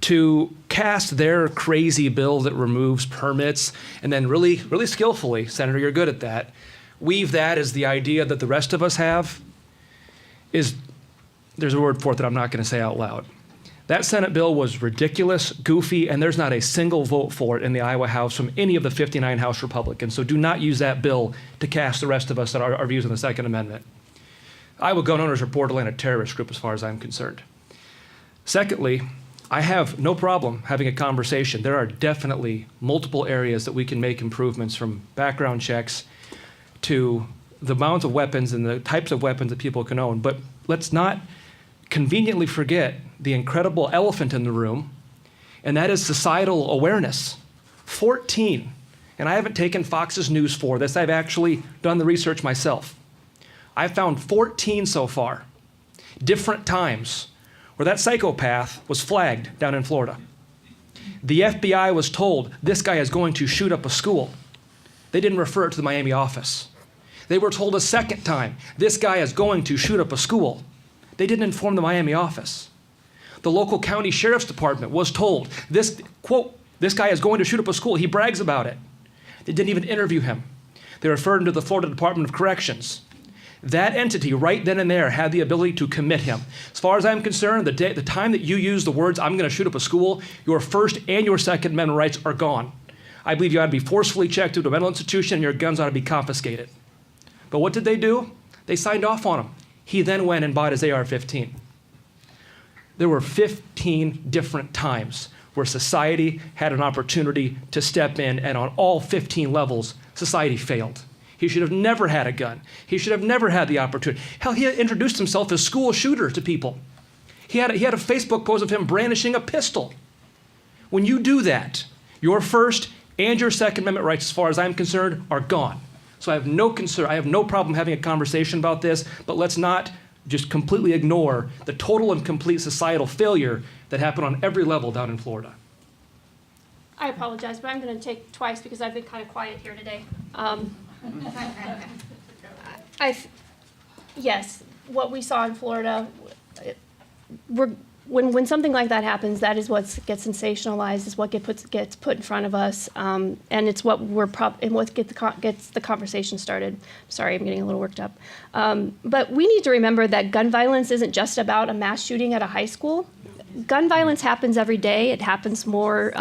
To cast their crazy bill that removes permits and then really, really skillfully, Senator, you're good at that, weave that as the idea that the rest of us have there's a word for it that I'm not going to say out loud. That Senate bill was ridiculous, goofy, and there's not a single vote for it in the Iowa House from any of the 59 House Republicans. So do not use that bill to cast the rest of us that our views on the Second Amendment. Iowa gun owners are borderline a terrorist group as far as I'm concerned. Secondly, I have no problem having a conversation. There are definitely multiple areas that we can make improvements, from background checks to the amounts of weapons and the types of weapons that people can own. But let's not conveniently forget the incredible elephant in the room, and that is societal awareness. 14, and I haven't taken Fox's news for this, I've actually done the research myself. I found 14 so far, different times, where that psychopath was flagged down in Florida. The FBI was told, this guy is going to shoot up a school. They didn't refer it to the Miami office. They were told a second time, this guy is going to shoot up a school. They didn't inform the Miami office. The local county sheriff's department was told, this guy is going to shoot up a school. He brags about it. They didn't even interview him. They referred him to the Florida Department of Corrections. That entity right then and there had the ability to commit him. As far as I'm concerned, the time that you use the words, I'm going to shoot up a school, your First and your Second Amendment rights are gone. I believe you ought to be forcefully checked into a mental institution and your guns ought to be confiscated. But what did they do? They signed off on him. He then went and bought his AR-15. There were 15 different times where society had an opportunity to step in, and on all 15 levels, society failed. He should have never had a gun. He should have never had the opportunity. Hell, he had introduced himself as school shooter to people. He had a Facebook post of him brandishing a pistol. When you do that, your First and your Second Amendment rights, as far as I'm concerned, are gone. So I have no concern, I have no problem having a conversation about this, but let's not just completely ignore the total and complete societal failure that happened on every level down in Florida. I apologize, but I'm going to take twice because I've been kind of quiet here today. Yes, what we saw in Florida, when something like that happens, that is what gets sensationalized, is what gets put in front of us, and it's what gets the conversation started. Sorry, I'm getting a little worked up. But we need to remember that gun violence isn't just about a mass shooting at a high school. Gun violence happens every day. It happens more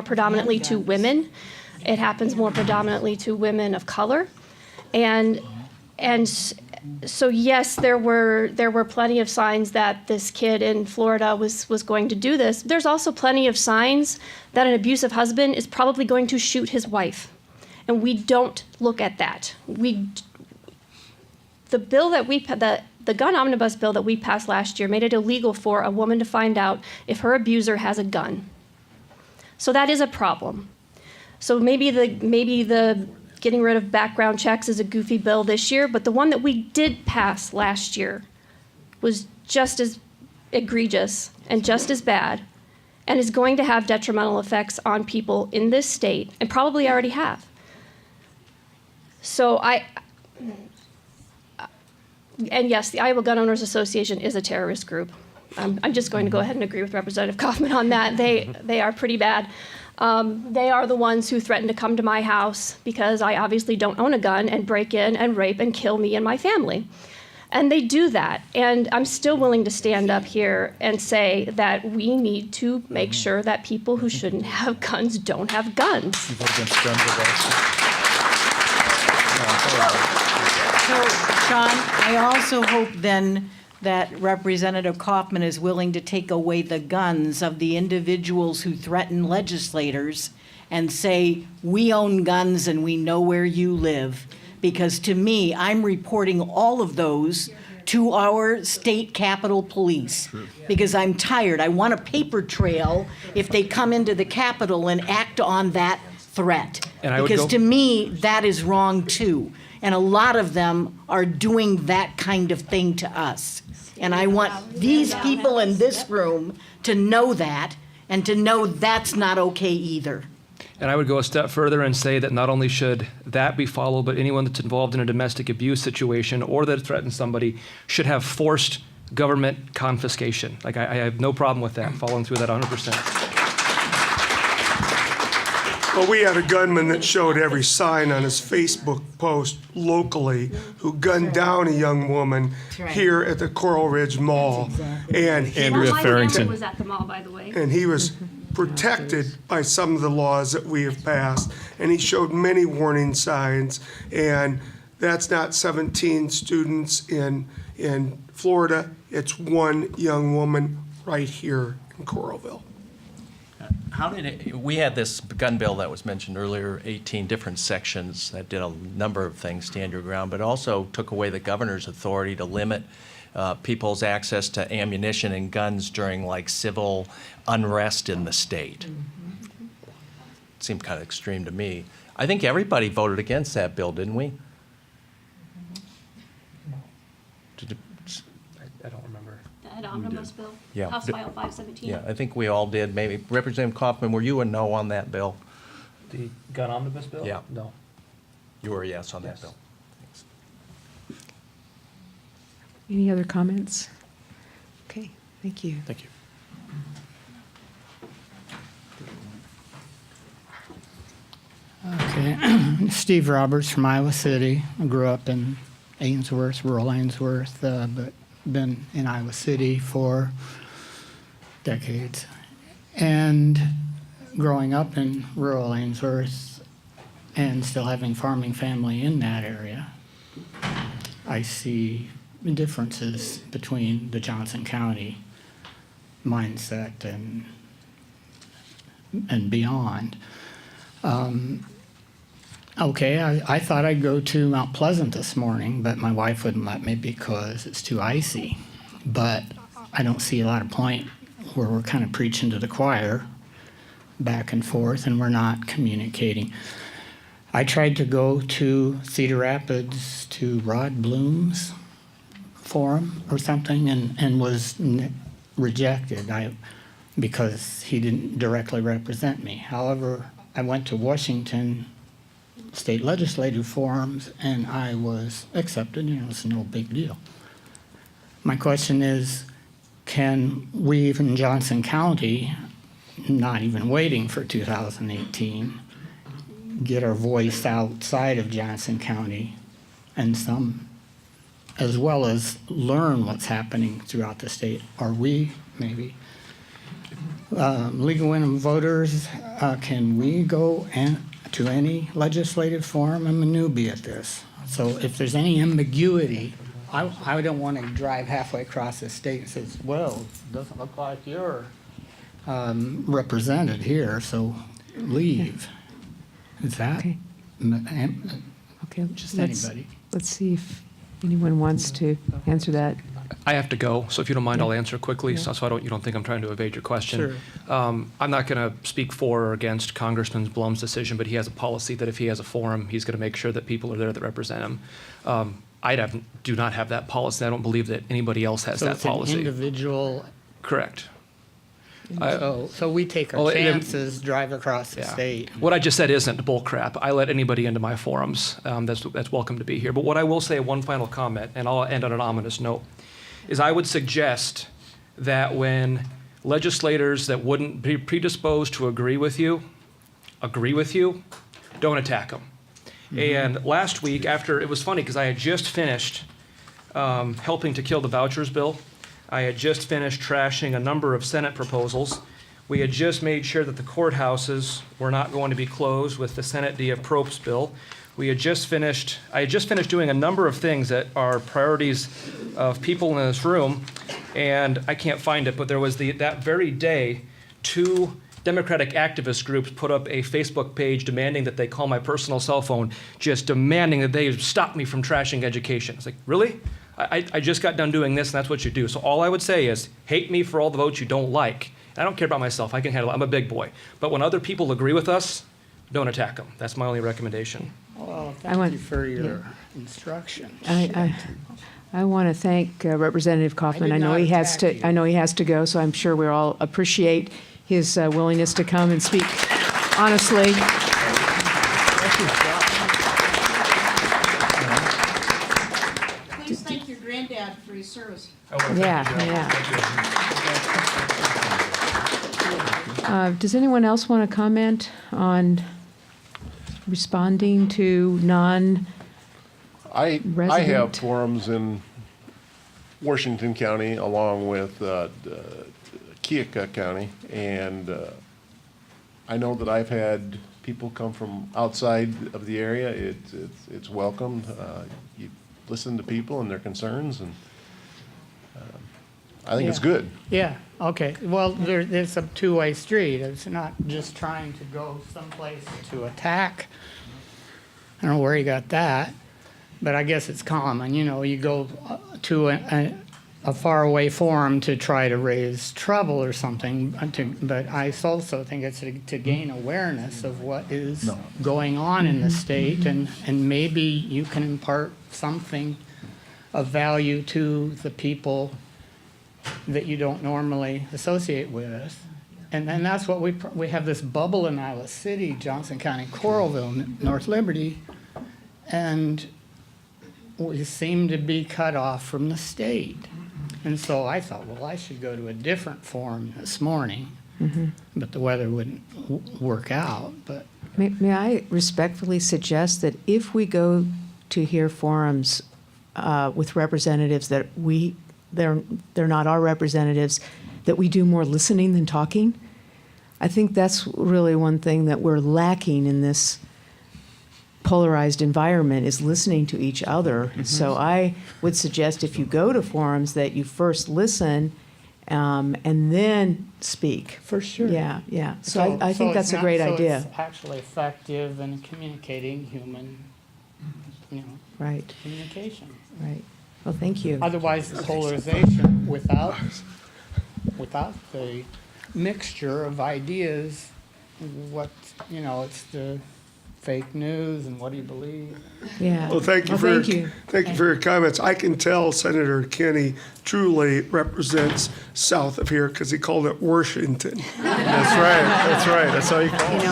predominantly to women. It happens more predominantly to women of color, and so yes, there were plenty of signs that this kid in Florida was going to do this. There's also plenty of signs that an abusive husband is probably going to shoot his wife, and we don't look at that. The bill that The gun omnibus bill that we passed last year made it illegal for a woman to find out if her abuser has a gun. So that is a problem. So maybe the getting rid of background checks is a goofy bill this year, but the one that we did pass last year was just as egregious and just as bad, and is going to have detrimental effects on people in this state, and probably already have. So and yes, the Iowa Gun Owners Association is a terrorist group. I'm just going to go ahead and agree with Representative Kaufman on that. They are pretty bad. They are the ones who threatened to come to my house because I obviously don't own a gun and break in and rape and kill me and my family. And they do that. And I'm still willing to stand up here and say that we need to make sure that people who shouldn't have guns don't have guns. You vote against guns or So, Sean, I also hope then that Representative Kaufman is willing to take away the guns of the individuals who threaten legislators and say, we own guns and we know where you live. Because to me, I'm reporting all of those to our state capitol police. Because I'm tired. I want a paper trail if they come into the Capitol and act on that threat. Because to me, that is wrong too. And a lot of them are doing that kind of thing to us. And I want these people in this room to know that and to know that's not okay either. And I would go a step further and say that not only should that be followed, but anyone that's involved in a domestic abuse situation or that threatens somebody should have forced government confiscation. Like, I have no problem with that, following through that 100%. Well, we had a gunman that showed every sign on his Facebook post locally who gunned down a young woman here at the Coral Ridge Mall. And he My family was at the mall, by the way. and he was protected by some of the laws that we have passed. And he showed many warning signs. And that's not 17 students in Florida. It's one young woman right here in Coralville. We had this gun bill that was mentioned earlier, 18 different sections that did a number of things, stand your ground, but also took away the governor's authority to limit people's access to ammunition and guns during like civil unrest in the state. It seemed kind of extreme to me. I think everybody voted against that bill, didn't we? I don't remember. That omnibus bill, Yeah. House File 517. Yeah, I think we all did. Maybe Representative Kaufman, were you a no on that bill? The gun omnibus bill? Yeah. No. You were a yes on that Yes. bill. Any other comments? Okay, thank you. Thank you. Okay, Steve Roberts from Iowa City. I grew up in Ainsworth, rural Ainsworth, but been in Iowa City for decades. And growing up in rural Ainsworth and still having farming family in that area, I see differences between the Johnson County mindset and beyond. Okay, I thought I'd go to Mount Pleasant this morning, but my wife wouldn't let me because it's too icy. But I don't see a lot of point where we're kind of preaching to the choir back and forth and we're not communicating. I tried to go to Cedar Rapids to Rod Bloom's forum or something and was rejected because he didn't directly represent me. However, I went to Washington state legislative forums and I was accepted. It's no big deal. My question is, can we even in Johnson County, not even waiting for 2018, get our voice outside of Johnson County and some, as well as learn what's happening throughout the state? Are we maybe legal women voters? Can we go to any legislative forum? I'm a newbie at this. So if there's any ambiguity, I don't want to drive halfway across the state and say, well, it doesn't look like you're represented here, so leave. Is that? Okay. Okay, Just let's- anybody. Let's see if anyone wants to answer that? I have to go, so if you don't mind, I'll answer quickly, so you don't think I'm trying to evade your question. I'm not going to speak for or against Congressman Blum's decision, but he has a policy that if he has a forum, he's going to make sure that people are there that represent him. Do not have that policy. I don't believe that anybody else has that policy. So it's an individual. Correct. So we take our chances, drive across the state. What I just said isn't bull crap. I let anybody into my forums. That's welcome to be here. But what I will say, one final comment, and I'll end on an ominous note, is I would suggest that when legislators that wouldn't be predisposed to agree with you, don't attack them. And last week, it was funny because I had just finished helping to kill the vouchers bill. I had just finished trashing a number of Senate proposals. We had just made sure that the courthouses were not going to be closed with the Senate Dia Probst bill. I had just finished doing a number of things that are priorities of people in this room, and I can't find it, but there was that very day, 2 Democratic activist groups put up a Facebook page demanding that they call my personal cell phone, just demanding that they stop me from trashing education. It's like, really? I just got done doing this, and that's what you do. So all I would say is, hate me for all the votes you don't like. I don't care about myself. I can handle it. I'm a big boy. But when other people agree with us, don't attack them. That's my only recommendation. Well, thank you for your instruction. I want to thank Representative Kaufman. I know he has to go, so I'm sure we all appreciate his willingness to come and speak honestly. Please thank your granddad for his service. Does anyone else want to comment on responding to I have forums in Washington County along with Keokuk County, and I know that I've had people come from outside of the area. It's welcomed. You listen to people and their concerns, and I think it's good. Yeah, okay. Well, it's a two-way street. It's not just trying to go someplace to attack. I don't know where you got that, but I guess it's common. You go to a faraway forum to try to raise trouble or something, but I also think it's to gain awareness of what is going on in the state, and maybe you can impart something of value to the people that you don't normally associate with. And that's what we have this bubble in Iowa City, Johnson County, Coralville, North Liberty, and we seem to be cut off from the state. And so I thought, well, I should go to a different forum this morning, but the weather wouldn't work out. But May I respectfully suggest that if we go to hear forums with representatives that they're not our representatives, that we do more listening than talking? I think that's really one thing that we're lacking in this polarized environment, is listening to each other. So I would suggest if you go to forums that you first listen and then speak. For sure. Yeah. So I think that's a great idea. It's actually effective in communicating human, Right. communication. Right. Well, thank you. Otherwise, the polarization without the mixture of ideas, it's the fake news and what do you believe? Yeah. Well, thank you for your comments. I can tell Senator Kinney truly represents south of here because he called it Washington. That's right. That's how you call it.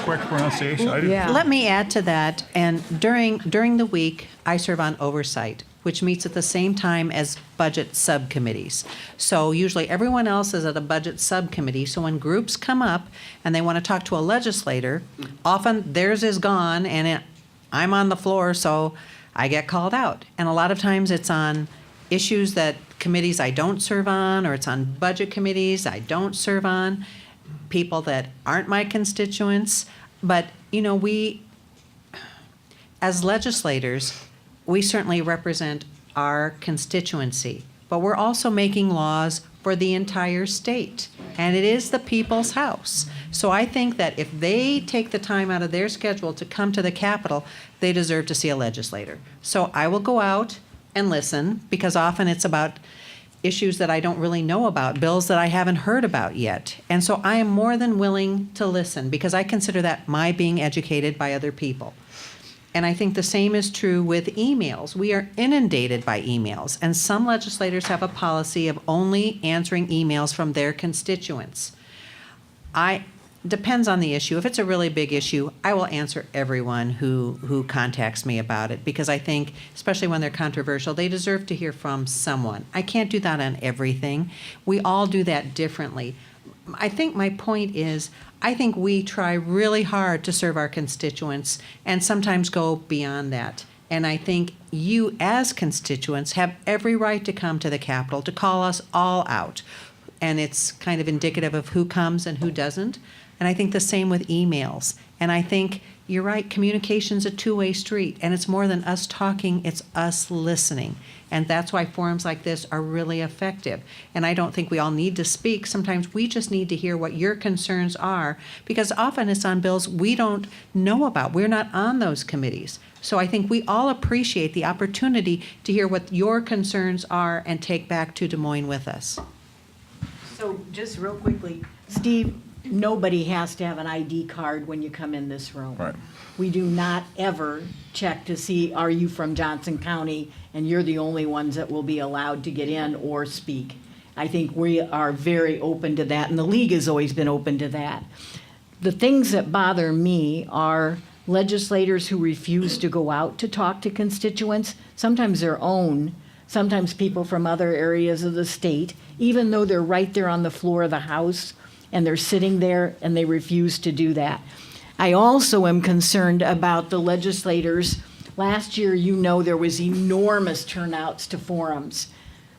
Quick pronunciation. Let me add to that. And during the week, I serve on oversight, which meets at the same time as budget subcommittees. So usually everyone else is at a budget subcommittee. So when groups come up and they want to talk to a legislator, often theirs is gone and I'm on the floor, so I get called out. And a lot of times it's on issues that committees I don't serve on, or it's on budget committees I don't serve on, people that aren't my constituents. But, we, as legislators, we certainly represent our constituency, but we're also making laws for the entire state, and it is the people's house. So I think that if they take the time out of their schedule to come to the Capitol, they deserve to see a legislator. So I will go out and listen, because often it's about issues that I don't really know about, bills that I haven't heard about yet. And so I am more than willing to listen, because I consider that my being educated by other people. And I think the same is true with emails. We are inundated by emails, and some legislators have a policy of only answering emails from their constituents. Depends on the issue. If it's a really big issue, I will answer everyone who contacts me about it, because I think, especially when they're controversial, they deserve to hear from someone. I can't do that on everything. We all do that differently. I think my point is, I think we try really hard to serve our constituents and sometimes go beyond that. And I think you, as constituents, have every right to come to the Capitol, to call us all out. And it's kind of indicative of who comes and who doesn't. And I think the same with emails. And I think you're right, communication's a two-way street, and it's more than us talking, it's us listening. And that's why forums like this are really effective. And I don't think we all need to speak. Sometimes we just need to hear what your concerns are, because often it's on bills we don't know about. We're not on those committees. So I think we all appreciate the opportunity to hear what your concerns are and take back to Des Moines with us. So just real quickly, Steve, nobody has to have an ID card when you come in this room. Right. We do not ever check to see, are you from Johnson County, and you're the only ones that will be allowed to get in or speak. I think we are very open to that, and the league has always been open to that. The things that bother me are legislators who refuse to go out to talk to constituents, sometimes their own, sometimes people from other areas of the state, even though they're right there on the floor of the House, and they're sitting there and they refuse to do that. I also am concerned about the legislators. Last year, you know, there was enormous turnouts to forums.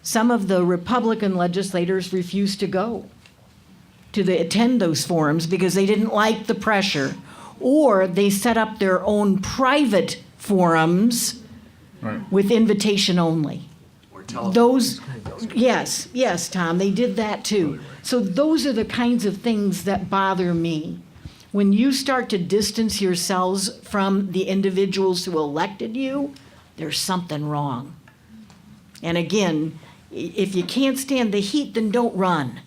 Some of the Republican legislators refused to go to attend those forums because they didn't like the pressure, or they set up their own private forums with invitation only. Those, yes, Tom, they did that too. So those are the kinds of things that bother me. When you start to distance yourselves from the individuals who elected you, there's something wrong. And again, if you can't stand the heat, then don't run.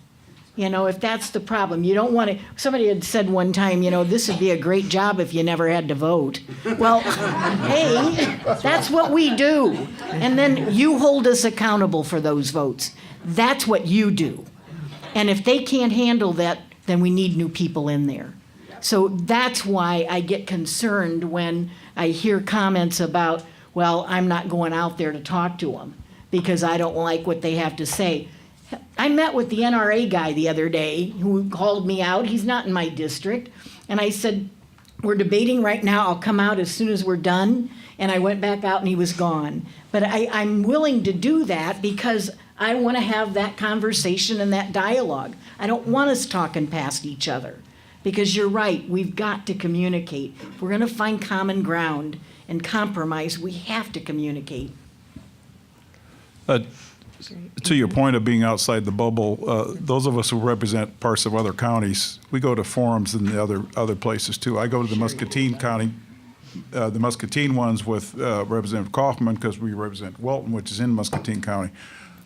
You know, if that's the problem, you don't want to. Somebody had said one time, you know, this would be a great job if you never had to vote. Well, hey, that's what we do. And then you hold us accountable for those votes. That's what you do. And if they can't handle that, then we need new people in there. So that's why I get concerned when I hear comments about, well, I'm not going out there to talk to them because I don't like what they have to say. I met with the NRA guy the other day who called me out. He's not in my district. And I said, we're debating right now. I'll come out as soon as we're done. And I went back out and he was gone. But I'm willing to do that because I want to have that conversation and that dialogue. I don't want us talking past each other. Because you're right, we've got to communicate. If we're going to find common ground and compromise, we have to communicate. To your point of being outside the bubble, those of us who represent parts of other counties, we go to forums in the other places too. I go to the Muscatine County, the Muscatine ones with Representative Kaufman because we represent Welton, which is in Muscatine County.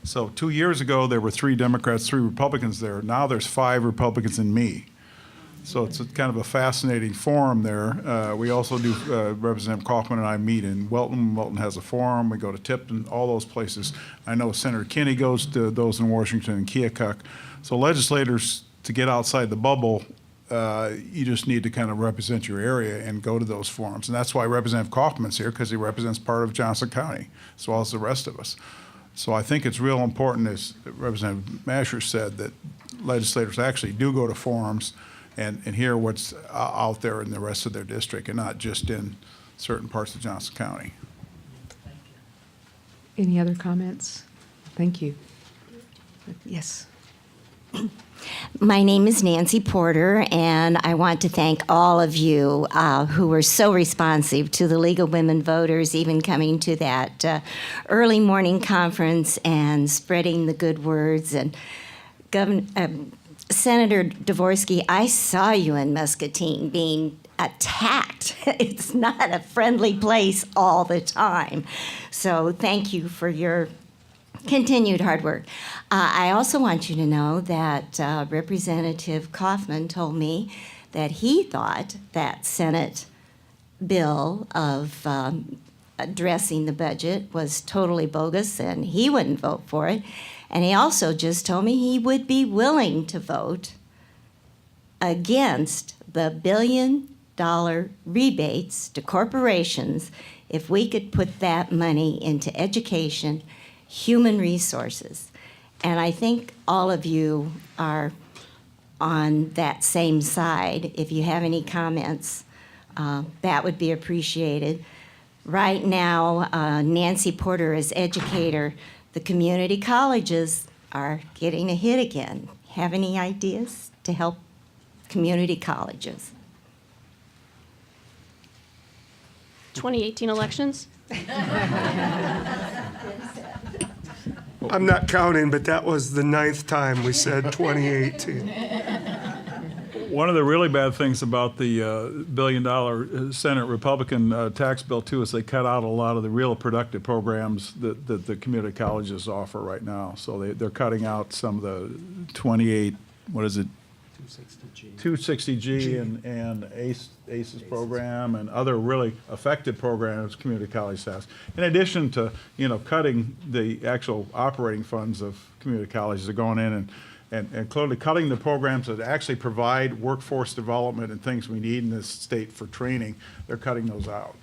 So 2 years ago, there were 3 Democrats, 3 Republicans there. Now there's 5 Republicans and me. So it's kind of a fascinating forum there. We also do, Representative Kaufman and I meet in Welton. Welton has a forum. We go to Tipton, all those places. I know Senator Kinney goes to those in Washington and Keokuk. So legislators, to get outside the bubble, you just need to kind of represent your area and go to those forums. And that's why Representative Kaufman's here, because he represents part of Johnson County, as well as the rest of us. So I think it's real important, as Representative Masher said, that legislators actually do go to forums and hear what's out there in the rest of their district and not just in certain parts of Johnson County. Any other comments? Thank you. Yes. My name is Nancy Porter, and I want to thank all of you who were so responsive to the League of Women Voters, even coming to that early morning conference and spreading the good words. And Senator Dvorsky, I saw you in Muscatine being attacked. It's not a friendly place all the time. So thank you for your continued hard work. I also want you to know that Representative Kaufman told me that he thought that Senate bill of addressing the budget was totally bogus and he wouldn't vote for it. And he also just told me he would be willing to vote against the $1 billion rebates to corporations if we could put that money into education, human resources. And I think all of you are on that same side. If you have any comments, that would be appreciated. Right now, Nancy Porter is educator. The community colleges are getting a hit again. Have any ideas to help community colleges? 2018 elections? I'm not counting, but that was the 9th time we said 2018. One of the really bad things about the $1 billion Senate Republican tax bill, too, is they cut out a lot of the real productive programs that the community colleges offer right now. So they're cutting out some of the 28, what is it? 260G and ACES program and other really effective programs community college has. In addition to, cutting the actual operating funds of community colleges, they're going in and clearly cutting the programs that actually provide workforce development and things we need in this state for training. They're cutting those out.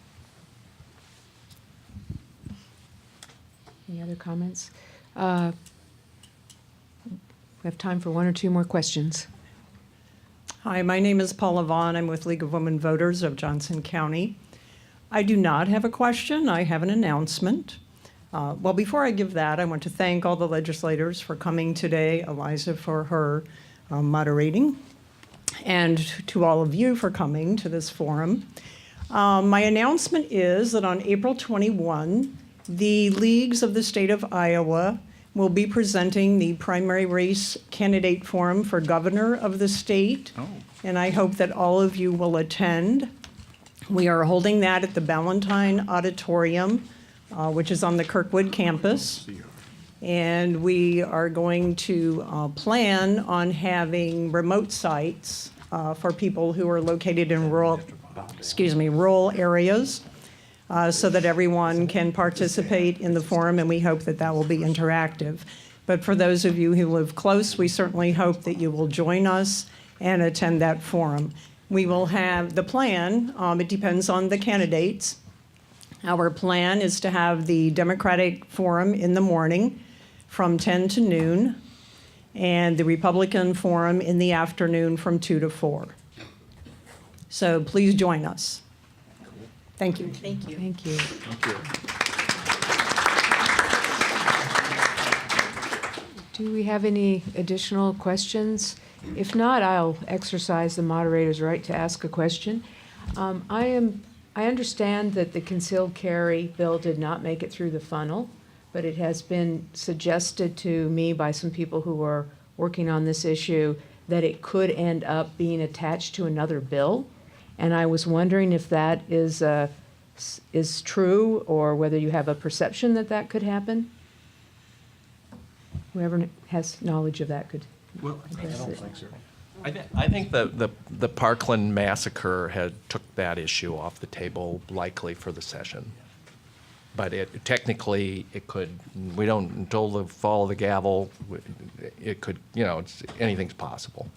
Any other comments? We have time for one or two more questions. Hi, my name is Paula Vaughn. I'm with League of Women Voters of Johnson County. I do not have a question. I have an announcement. Well, before I give that, I want to thank all the legislators for coming today, Eliza for her moderating, and to all of you for coming to this forum. My announcement is that on April 21, the leagues of the state of Iowa will be presenting the primary race candidate forum for governor of the state, and I hope that all of you will attend. We are holding that at the Ballantine Auditorium, which is on the Kirkwood campus. And we are going to plan on having remote sites for people who are located in rural areas so that everyone can participate in the forum, and we hope that that will be interactive. But for those of you who live close, we certainly hope that you will join us and attend that forum. We will have the plan, it depends on the candidates. Our plan is to have the Democratic Forum in the morning from 10 to noon, and the Republican Forum in the afternoon from 2 to 4. So please join us. Thank you. Thank you. Thank you. Do we have any additional questions? If not, I'll exercise the moderator's right to ask a question. I understand that the concealed carry bill did not make it through the funnel, but it has been suggested to me by some people who are working on this issue that it could end up being attached to another bill. And I was wondering if that is true, or whether you have a perception that that could happen. Whoever has knowledge of that could. Well, I don't think so. I think the Parkland massacre took that issue off the table, likely for the session. But technically, it could. We don't, until the fall of the gavel, it could. Anything's possible.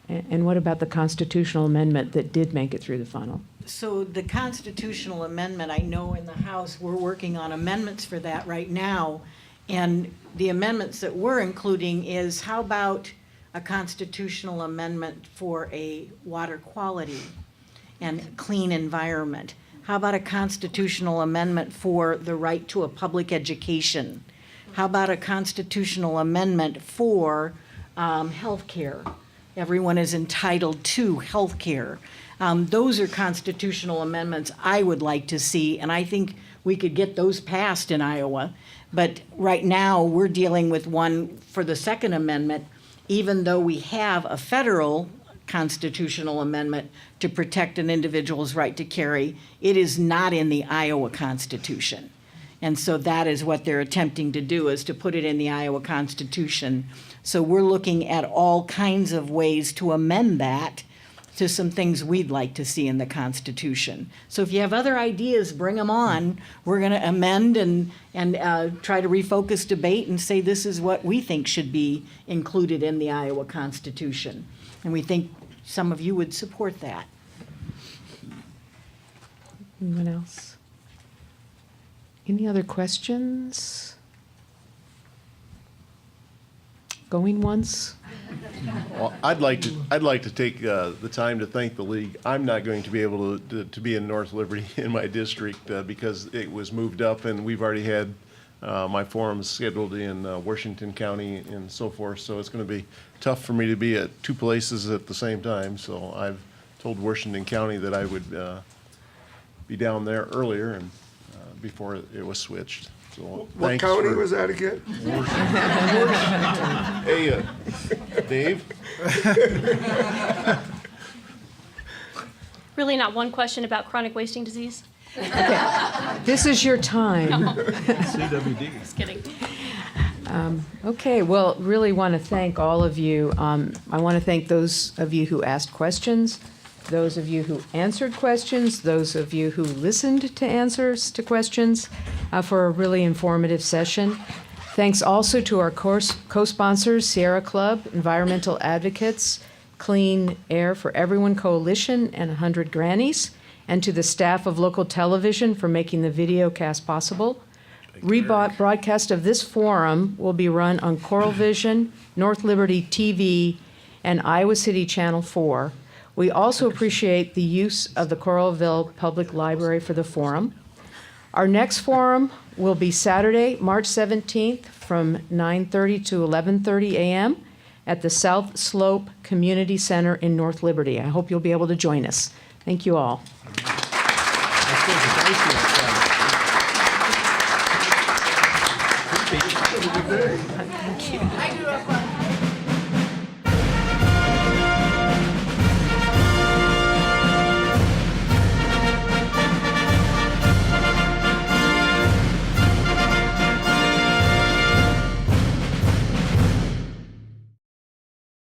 And what about the constitutional amendment that did make it through the funnel? So the constitutional amendment, I know in the House, we're working on amendments for that right now. And the amendments that we're including is, how about a constitutional amendment for a water quality and clean environment? How about a constitutional amendment for the right to a public education? How about a constitutional amendment for health care? Everyone is entitled to health care. Those are constitutional amendments I would like to see, and I think we could get those passed in Iowa. But right now, we're dealing with one for the Second Amendment, even though we have a federal constitutional amendment to protect an individual's right to carry, it is not in the Iowa Constitution. And so that is what they're attempting to do, is to put it in the Iowa Constitution. So we're looking at all kinds of ways to amend that to some things we'd like to see in the Constitution. So if you have other ideas, bring them on. We're going to amend and try to refocus debate and say this is what we think should be included in the Iowa Constitution. And we think some of you would support that. Anyone else? Any other questions? Going once? Well, I'd like to take the time to thank the league. I'm not going to be able to be in North Liberty in my district because it was moved up, and we've already had my forums scheduled in Washington County and so forth. So it's going to be tough for me to be at two places at the same time. So I've told Washington County that I would be down there earlier and before it was switched. So What county was that again? Hey, Dave? Really not one question about chronic wasting disease? This is your time. CWD. Just kidding. Okay, well, really want to thank all of you. I want to thank those of you who asked questions, those of you who answered questions, those of you who listened to answers to questions for a really informative session. Thanks also to our co-sponsors, Sierra Club, Environmental Advocates, Clean Air for Everyone Coalition, and 100 Grannies, and to the staff of local television for making the video cast possible. Rebroadcast of this forum will be run on Coral Vision, North Liberty TV, and Iowa City Channel 4. We also appreciate the use of the Coralville Public Library for the forum. Our next forum will be Saturday, March 17th from 9:30 to 11:30 a.m. at the South Slope Community Center in North Liberty. I hope you'll be able to join us. Thank you all. I grew up on